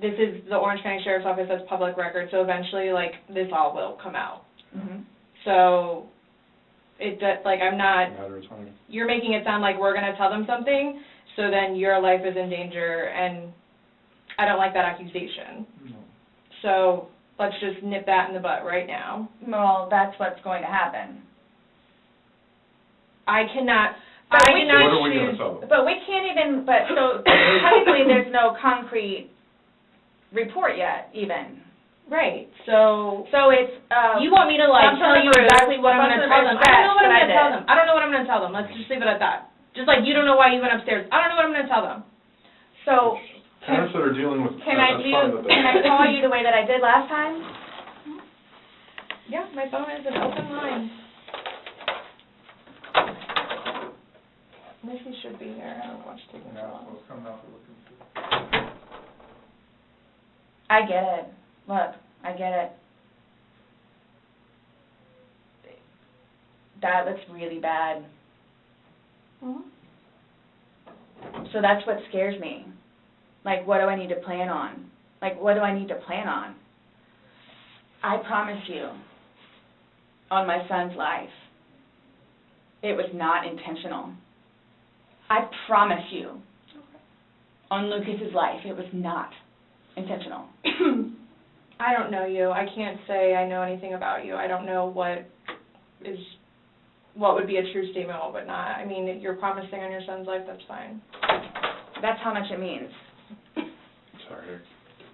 this is the Orange County Sheriff's Office, that's public record, so eventually, like, this all will come out. Mm-hmm. So I'm not, Matter of time. you're making it sound like we're gonna tell them something, so then your life is in danger, and I don't like that accusation. No. So, let's just nip that in the butt right now. Well, that's what's going to happen. I cannot But What are we gonna choose, tell them? But we can't even, so technically there's no concrete report yet, even. right, so, So it's, you want me to like some tell sort of you proof, exactly what I'm some gonna sort tell of them? I don't know what I'm sketch gonna tell that I them. I don't know what I'm gonna tell them. Let's just leave it at that. Just like you don't know why you went upstairs. I don't know what I'm gonna tell them. So, Parents that are dealing with, can I call you the way that I did last time? Yeah, my phone is an open line. Missy should be here. I don't know what's taking so long. Let's come out and look and see. I get it. Look, I get it. That looks really bad. Mhm. So that's what scares me. Like, what do I need to plan on? Like, what do I need to plan on? I promise you, on my son's life, it was not intentional. I promise you, on Lucas's life, it was not intentional. I don't know you. I can't say I know anything about you. I don't know what would be a true statement, what would not. I mean, you're promising on your son's life, that's fine. That's how much it means. Sorry.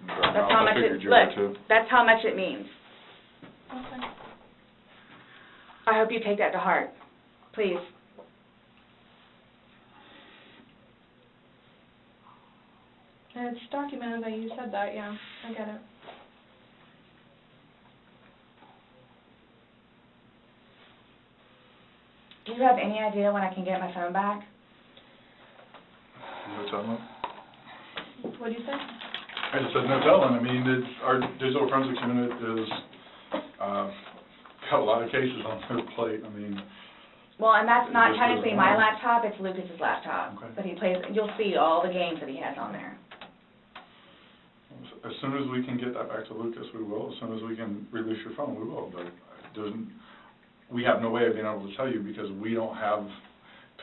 That's how much it, look, that's how much it means. Okay. I hope you take that to heart, please. And it's documented that you said that, yeah, I get it. Do you have any idea when I can get my phone back? No telling. What'd you say? I just said no telling. I mean, our digital forensics unit is, got a lot of cases on their plate. I mean. Well, and that's not Just technically as my one. laptop, it's Lucas's laptop. Okay. But he plays, you'll see all the games that he has on there. As soon as we can get that back to Lucas, we will. As soon as we can release your phone, we will. But we have no way of being able to tell you because we don't have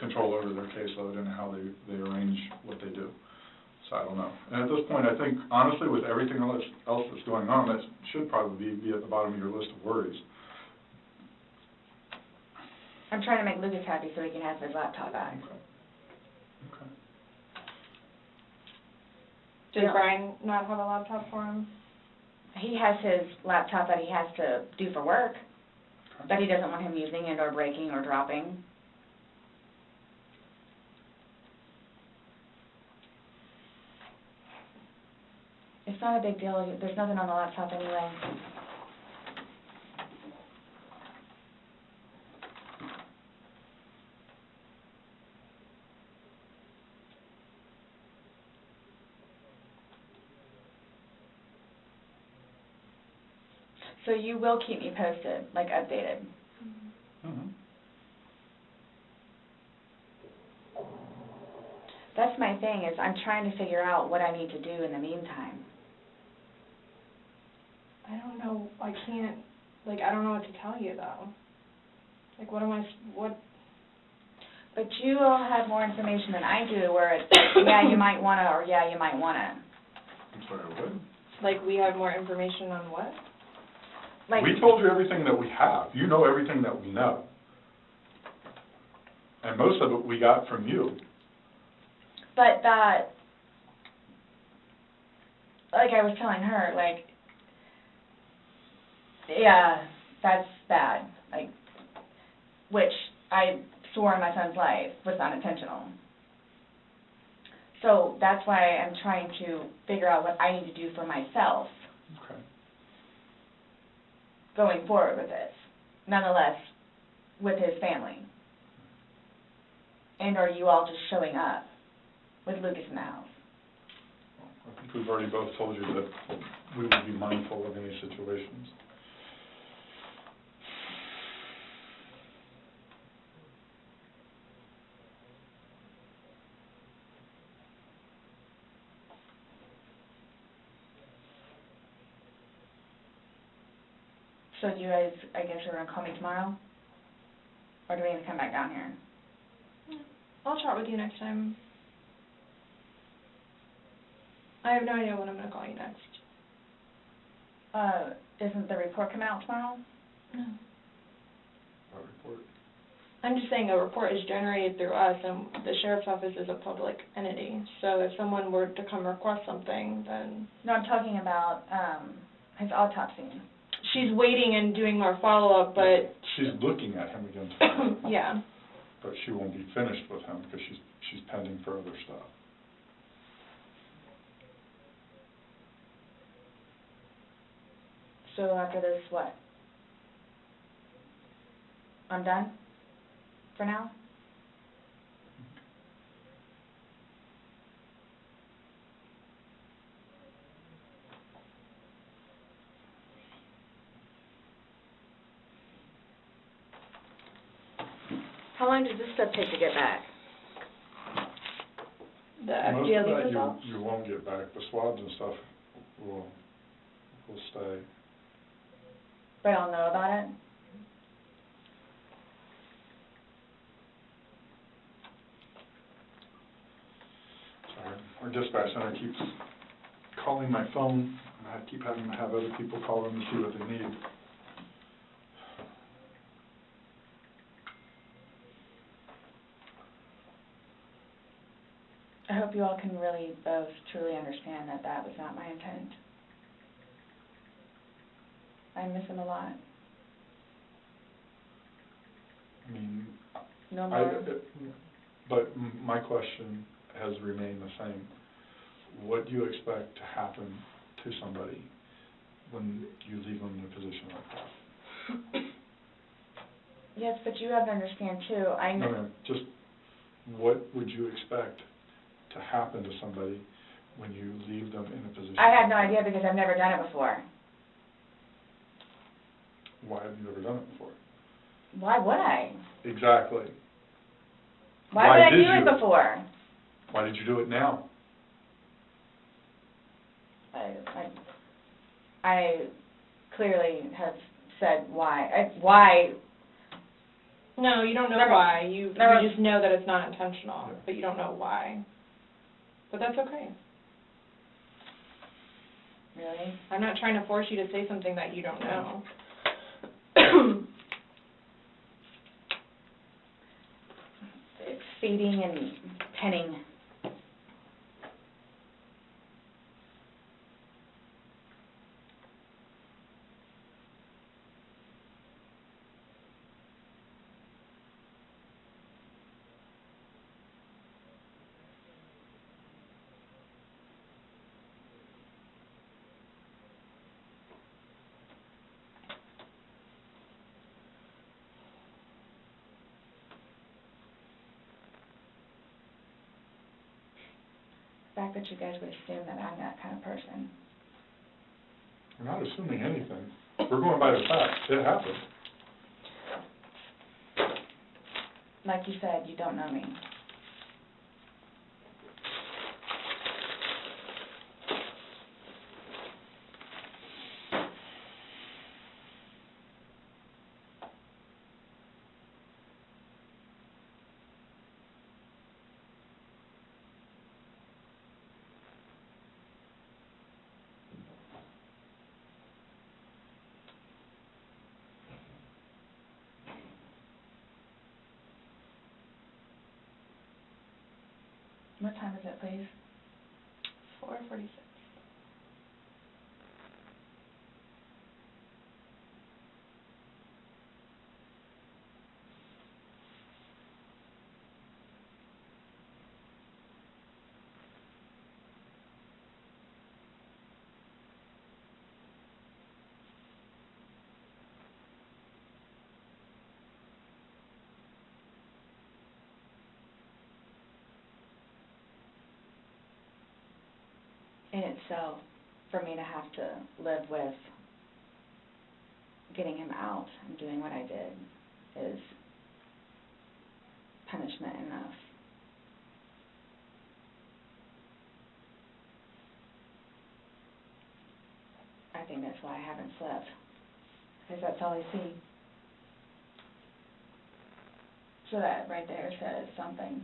control over their caseload and how they arrange what they do. So I don't know. And at this point, I think, honestly, with everything else that's going on, that should probably be at the bottom of your list of worries. I'm trying to make Lucas happy so he can have his laptop back. Okay. Did Brian not have a laptop for him? He has his laptop that he has to do for work, that he doesn't want him using it or breaking or dropping. It's not a big deal. There's nothing on the laptop anyway. So you will keep me posted, like updated. Mm-hmm. That's my thing, is I'm trying to figure out what I need to do in the meantime. I don't know, I can't, I don't know what to tell you, though. What? But you all have more information than I do, where it's, yeah, you might want to, or yeah, you might want to. I'm sorry, what? We have more information on what? We told you everything that we have. You know everything that we know. And most of it we got from you. But that, like I was telling her, yeah, that's bad. Which I swore in my son's life was not intentional. So that's why I'm trying to figure out what I need to do for myself. Okay. Going forward with this, nonetheless, with his family. And are you all just showing up with Lucas in the house? I think we've already both told you that we would be mindful of any situations. So you guys, I guess you're going to call me tomorrow? Or do we need to come back down here? I'll chat with you next time. I have no idea when I'm gonna call you next. Isn't the report coming out tomorrow? No. What report? I'm just saying a report is generated through us, and the sheriff's office is a public entity. So if someone were to come request something, then No, I'm talking about, his autopsy. she's waiting and doing more follow-up, but She's looking at him again tomorrow. yeah. But she won't be finished with him because she's pending further stuff. So after this, what? I'm done? For now? How long does this stuff take to get back? The Most FDA of that results. you won't get back. The swabs and stuff will stay. But I'll know about it? Sorry. Our dispatch center keeps calling my phone, and I keep having to have other people call them to see what they need. I hope you all can really both truly understand that that was not my intent. I miss him a lot. I mean, No more. but my question has remained the same. What do you expect to happen to somebody when you leave them in a position like that? Yes, but you have to understand too, I know. No, just what would you expect to happen to somebody when you leave them in a position? I had no idea because I've never done it before. Why have you never done it before? Why would I? Exactly. Why would I did do you? it before? Why did you do it now? I clearly have said why. Why? No, you don't know Never- why. You never- just know that it's not intentional, Yeah. but you don't know why. But that's okay. Really? I'm not trying to force you to say something that you don't know. It's feeding and penning. The fact that you guys would assume that I'm that kind of person. We're not assuming anything. We're going by the facts. It happened. Like you said, you don't know me. What time is it, please? 4:46. In itself, for me to have to live with getting him out and doing what I did is punishment enough. I think that's why I haven't slept, because that's all I see. So that right there says something.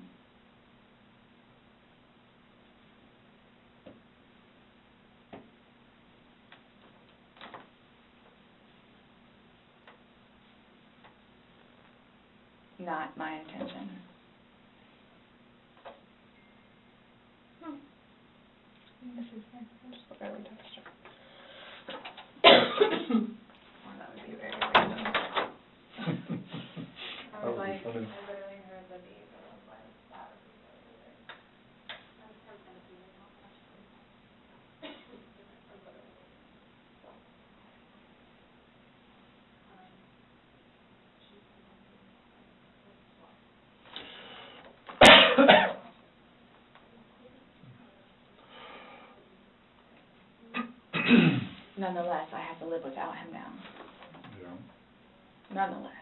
Not my intention. This is here. I'll just look early text her. Or that would be very random. I That was would be like, funny. I literally heard the beep and I was like, that would be really weird. Nonetheless, I have to live without him now. Yeah. Nonetheless.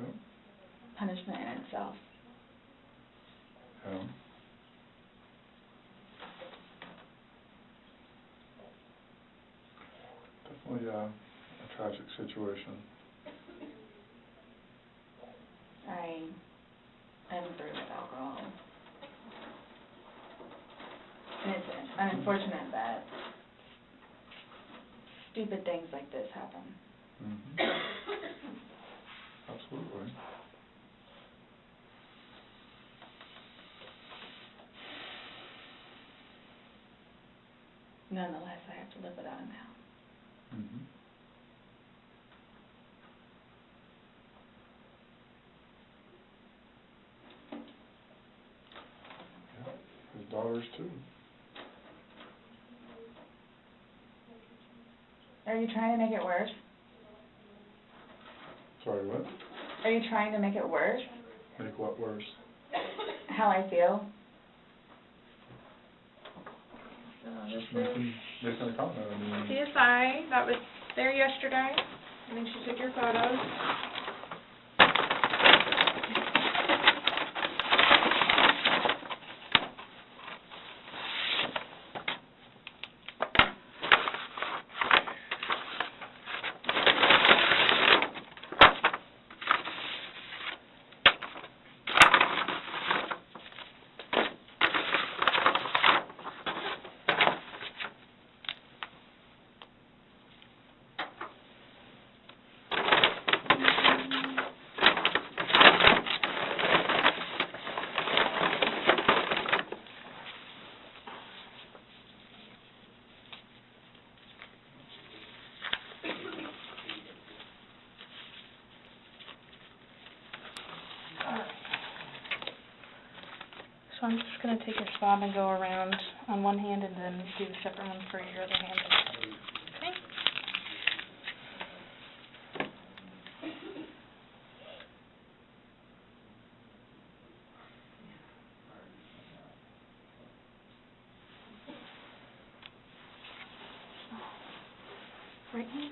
Yep. Punishment in itself. Yeah. Definitely a tragic situation. I am through with alcohol. And it's unfortunate that stupid things like this happen. Mm-hmm. Absolutely. Nonetheless, I have to live without him now. Mm-hmm. Yeah. His daughters too. Are you trying to make it worse? Sorry, what? Are you trying to make it worse? Make what worse? How I feel? So this is Making a comment. I mean, CSI, that was there yesterday. I think she took your photos. So I'm just going to take your swab and go around on one hand and then do the separate one for your other hand. Okay? Right hand.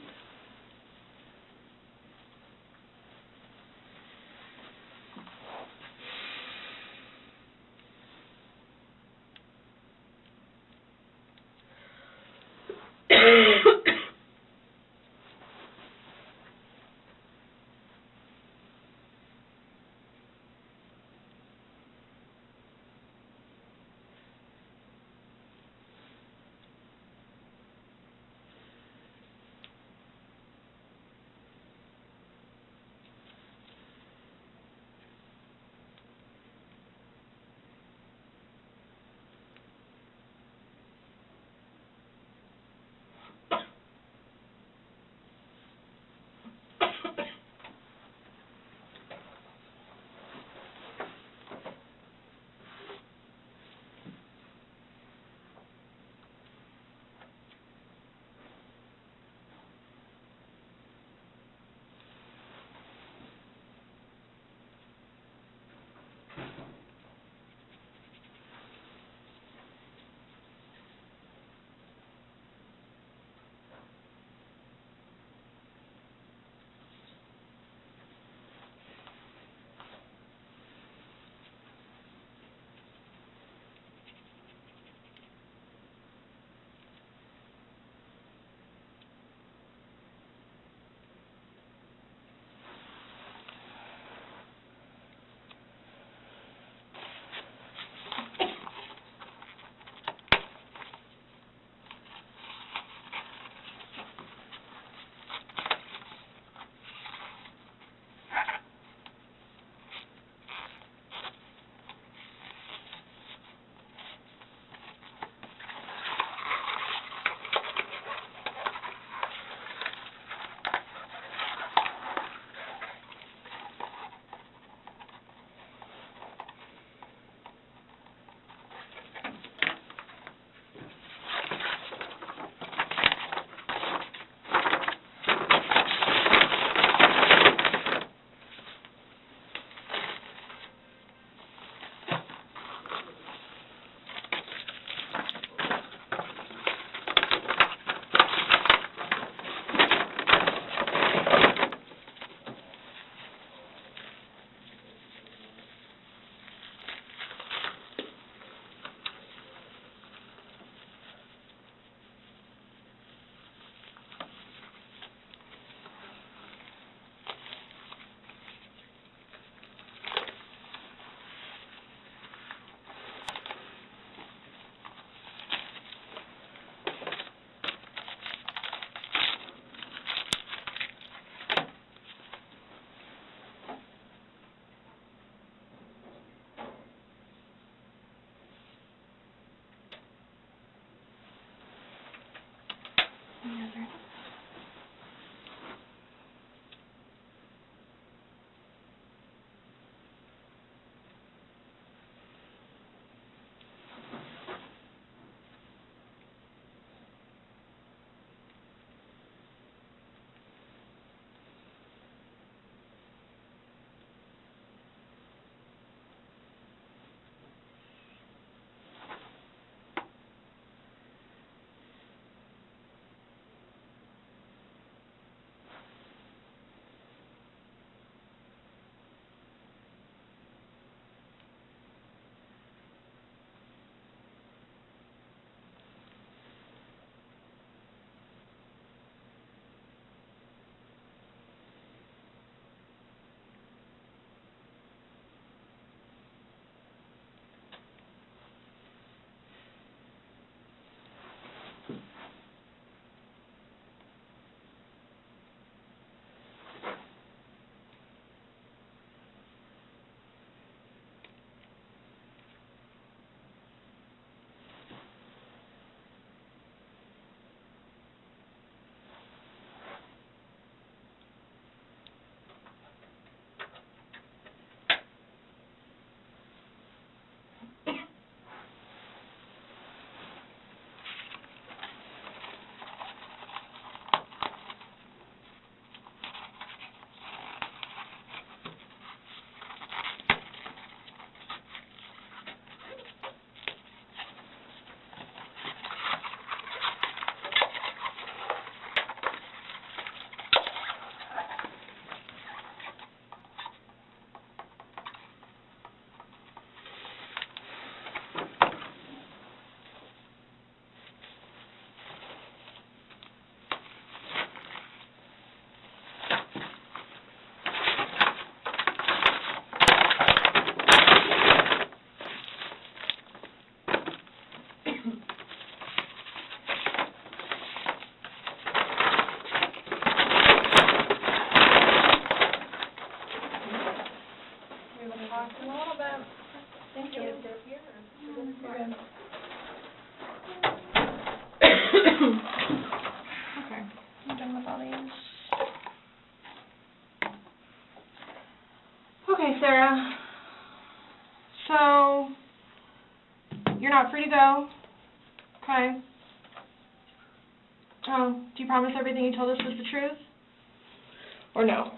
Okay, Sarah. So, you're not free to go. Okay. Oh, do you promise everything you told us was the truth? Or no?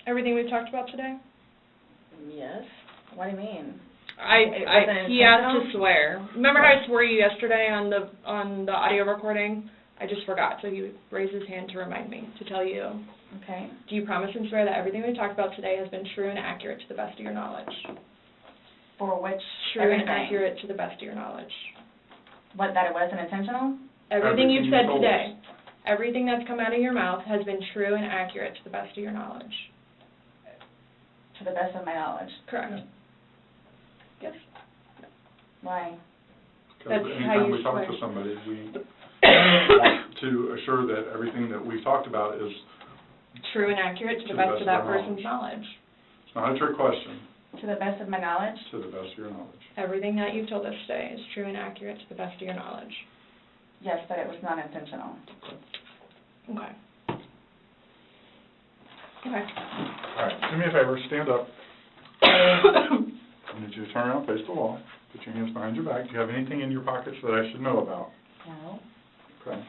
Everything we've talked about today? Yes. What do you mean? He asked to swear. Remember how I swore you yesterday on the audio recording? I just forgot, so he raised his hand to remind me, to tell you. Okay. Do you promise and swear that everything we talked about today has been true and accurate to the best of your knowledge? For which True everything? and accurate to the best of your knowledge. What, that it wasn't intentional? Everything you've you said told today, us. everything that's come out of your mouth has been true and accurate to the best of your knowledge. To the best of my knowledge. Correct. Yes. Why? Because That's how anytime you we talk swear. to somebody, we want to assure that everything that we've talked about is, True and accurate to the best of that person's knowledge. it's not a trick question, To the best of my knowledge? to the best of your knowledge. Everything that you've told us today is true and accurate to the best of your knowledge. Yes, but it was not intentional. Okay. Okay. All right, do me a favor, stand up. I need you to turn around, face the wall, put your hands behind your back. Do you have anything in your pockets that I should know about? No. Okay.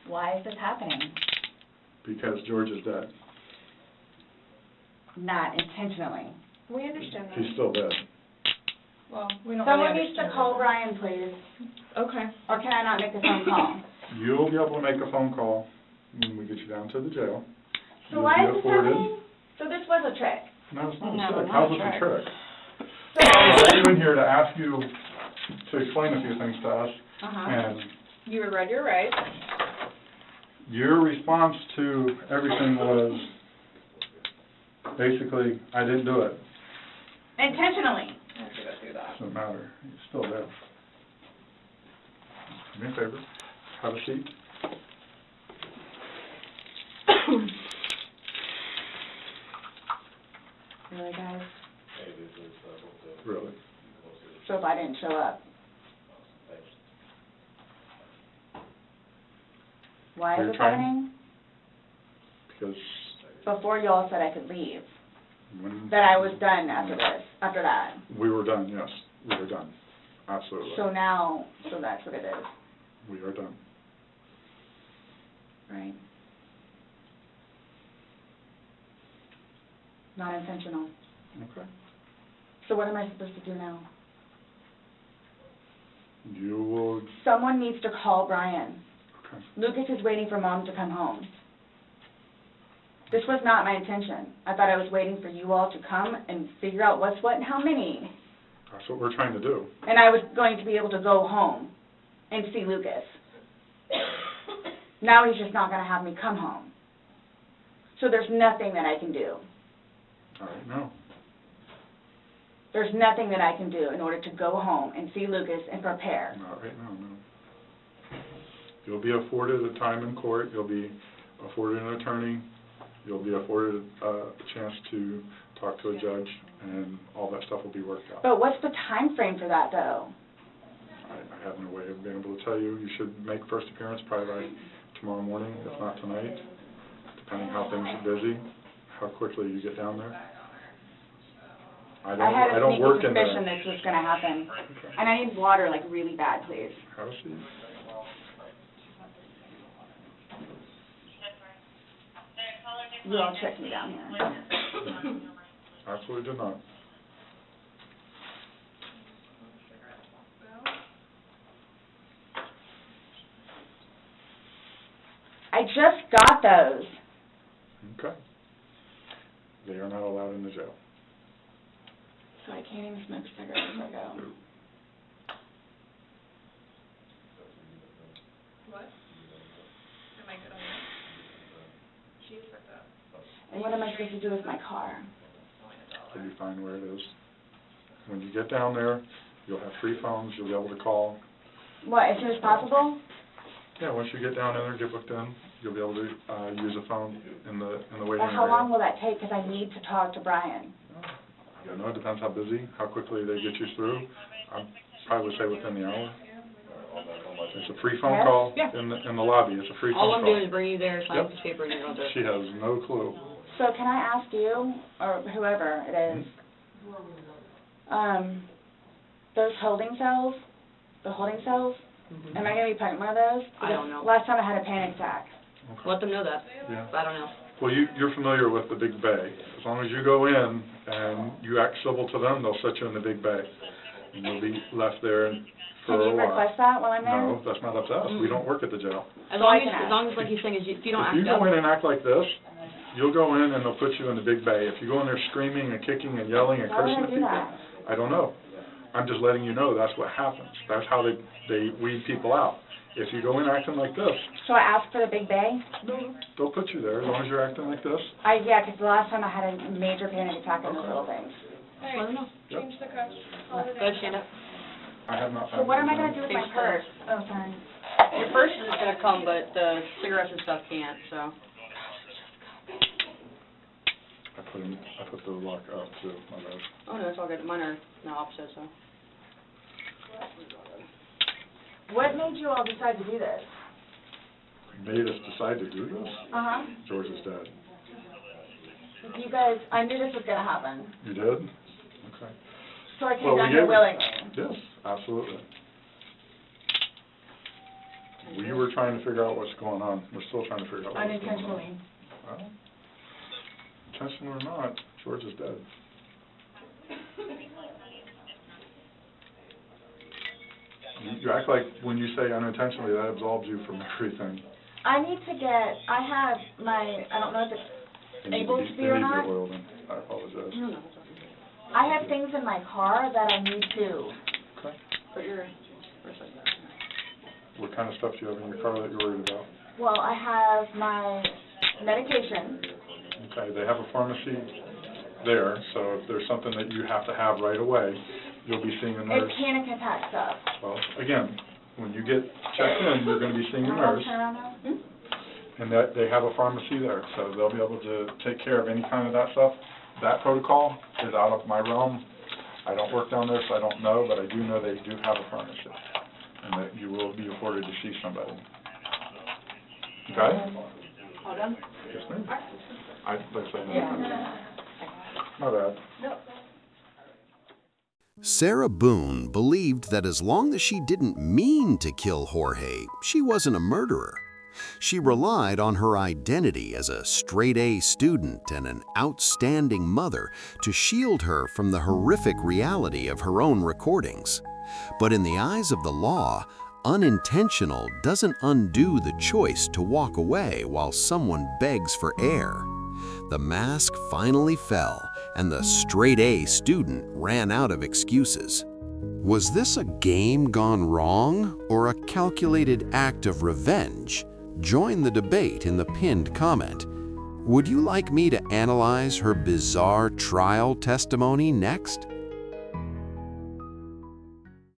Why is this happening? Because George is dead. Not intentionally. We understand that. He's still dead. Well, we don't Someone really needs to understand call that. Brian, please. Okay. Or can I not make a phone call? You'll be able to make a phone call when we get you down to the jail. So You'll why be is this afforded- happening? So this was a trick. No, it's not No, a trick. not How's a it a trick. trick? So, I brought you in here to ask you to explain a few things to us, and You were read your rights. your response to everything was basically, I didn't do it. intentionally. I have to go through that. Doesn't matter. He's still dead. Do me a favor. Have a seat. Really, guys? Really. So if I didn't show up? Why is You're this trying- happening? Because Before you all said I could leave, when that I was done after this, after that. we were done, yes, we were done. Absolutely. So now, so that's what it is, We are done. right? Not intentional. Okay. So what am I supposed to do now? You will, Someone needs to call Brian. okay. Lucas is waiting for Mom to come home. This was not my intention. I thought I was waiting for you all to come and figure out what's what and how many. That's what we're trying to do. And I was going to be able to go home and see Lucas. Now he's just not going to have me come home. So there's nothing that I can do. All right, no. There's nothing that I can do in order to go home and see Lucas and prepare. Not right now, no. You'll be afforded a time in court, you'll be afforded an attorney, you'll be afforded a chance to talk to a judge, and all that stuff will be worked out. But what's the time frame for that, though? I have no way of being able to tell you. You should make first appearance probably by tomorrow morning, if not tonight, depending how things are busy, how quickly you get down there. I had a don't sneaky work in there. suspicion this was going to happen. And I need water, like, really bad, please. Have a seat. You all tricked me down here. Absolutely did not. I just got those. Okay. They are not allowed in the jail. So I can't even smoke cigarettes if I go. What? Am I good on that? She is like that. And what am I supposed to do with my car? You'll be fine where it is. When you get down there, you'll have free phones, you'll be able to call. What, as soon as possible? Yeah, once you get down there, get booked in, you'll be able to use a phone in the waiting Or area. how long will that take? Because I need to talk to Brian. I don't know, it depends how busy, how quickly they get you through. I probably would say within the hour. It's a free phone Yes? call Yeah. in the lobby. It's a free phone All call. I'm doing is bringing you there, sign Yep. a piece of paper, and you're going to. She has no clue. So can I ask you, or whoever it is, those holding cells, the holding cells, Mhm. am I gonna be put in one of those? I don't know. Last time I had a panic attack. Let them know that. Yeah. I don't know. Well, you're familiar with the big bay. As long as you go in and you act civil to them, they'll set you in the big bay. And you'll be left there for Can a you while. request that while I'm there? No, that's not up to us. We don't work at the jail. As So long I as, can ask. as long as, like he's saying, is if you don't If you act up. go in and act like this, you'll go in and they'll put you in the big bay. If you go in there screaming and kicking and yelling and Why would cursing I at do people, that? I don't know. I'm just letting you know that's what happens. That's how they weed people out. If you go in acting like this, So I asked for the big bay? they'll put you there as long as you're acting like this. Yeah, 'cause the last time I had a major panic attack on those little things. Just let them know. Yep. Change the cuffs. Go ahead, stand up. I have not So found what am I anything. gonna do with my purse? Oh, sorry. Your purse is going to come, but the cigarettes and stuff can't, so. I put the lock up too, my bad. Oh, no, it's all good. Mine are the opposite, so. What made you all decide to do this? Made us decide to do this? Uh-huh. George is dead. You guys, I knew this was gonna happen, You did? Okay. so I Well, came we down here gave- willingly. Yes, absolutely. We were trying to figure out what's going on. We're still trying to figure out what's going on. Unintentionally. Well, intentional or not, George is dead. You act like when you say unintentionally, that absolves you from everything. I need to get, I have my, I don't know if it's They need able to be or not. oiled in. I apologize. No, no. I have things in my car that I need to. Okay. Put your purse like that. What kind of stuff do you have in your car that you're worried about? Well, I have my medication. Okay, they have a pharmacy there, so if there's something that you have to have right away, you'll be seeing a nurse. It's panic attack stuff. Well, again, when you get checked in, you're gonna be seeing a Can I nurse, turn around now? and that, they have a pharmacy there, so they'll be able to take care of any kind of that stuff. That protocol is out of my realm. I don't work down there, so I don't know, but I do know they do have a pharmacy, and that you will be afforded to see somebody. Okay? All done? Yes, ma'am. I, like I said, my bad. Sarah Boone believed that as long as she didn't mean to kill Jorge, she wasn't a murderer. She relied on her identity as a straight-A student and an outstanding mother to shield her from the horrific reality of her own recordings. But in the eyes of the law, unintentional doesn't undo the choice to walk away while someone begs for air. The mask finally fell, and the straight-A student ran out of excuses. Was this a game gone wrong or a calculated act of revenge? Join the debate in the pinned comment. Would you like me to analyze her bizarre trial testimony next?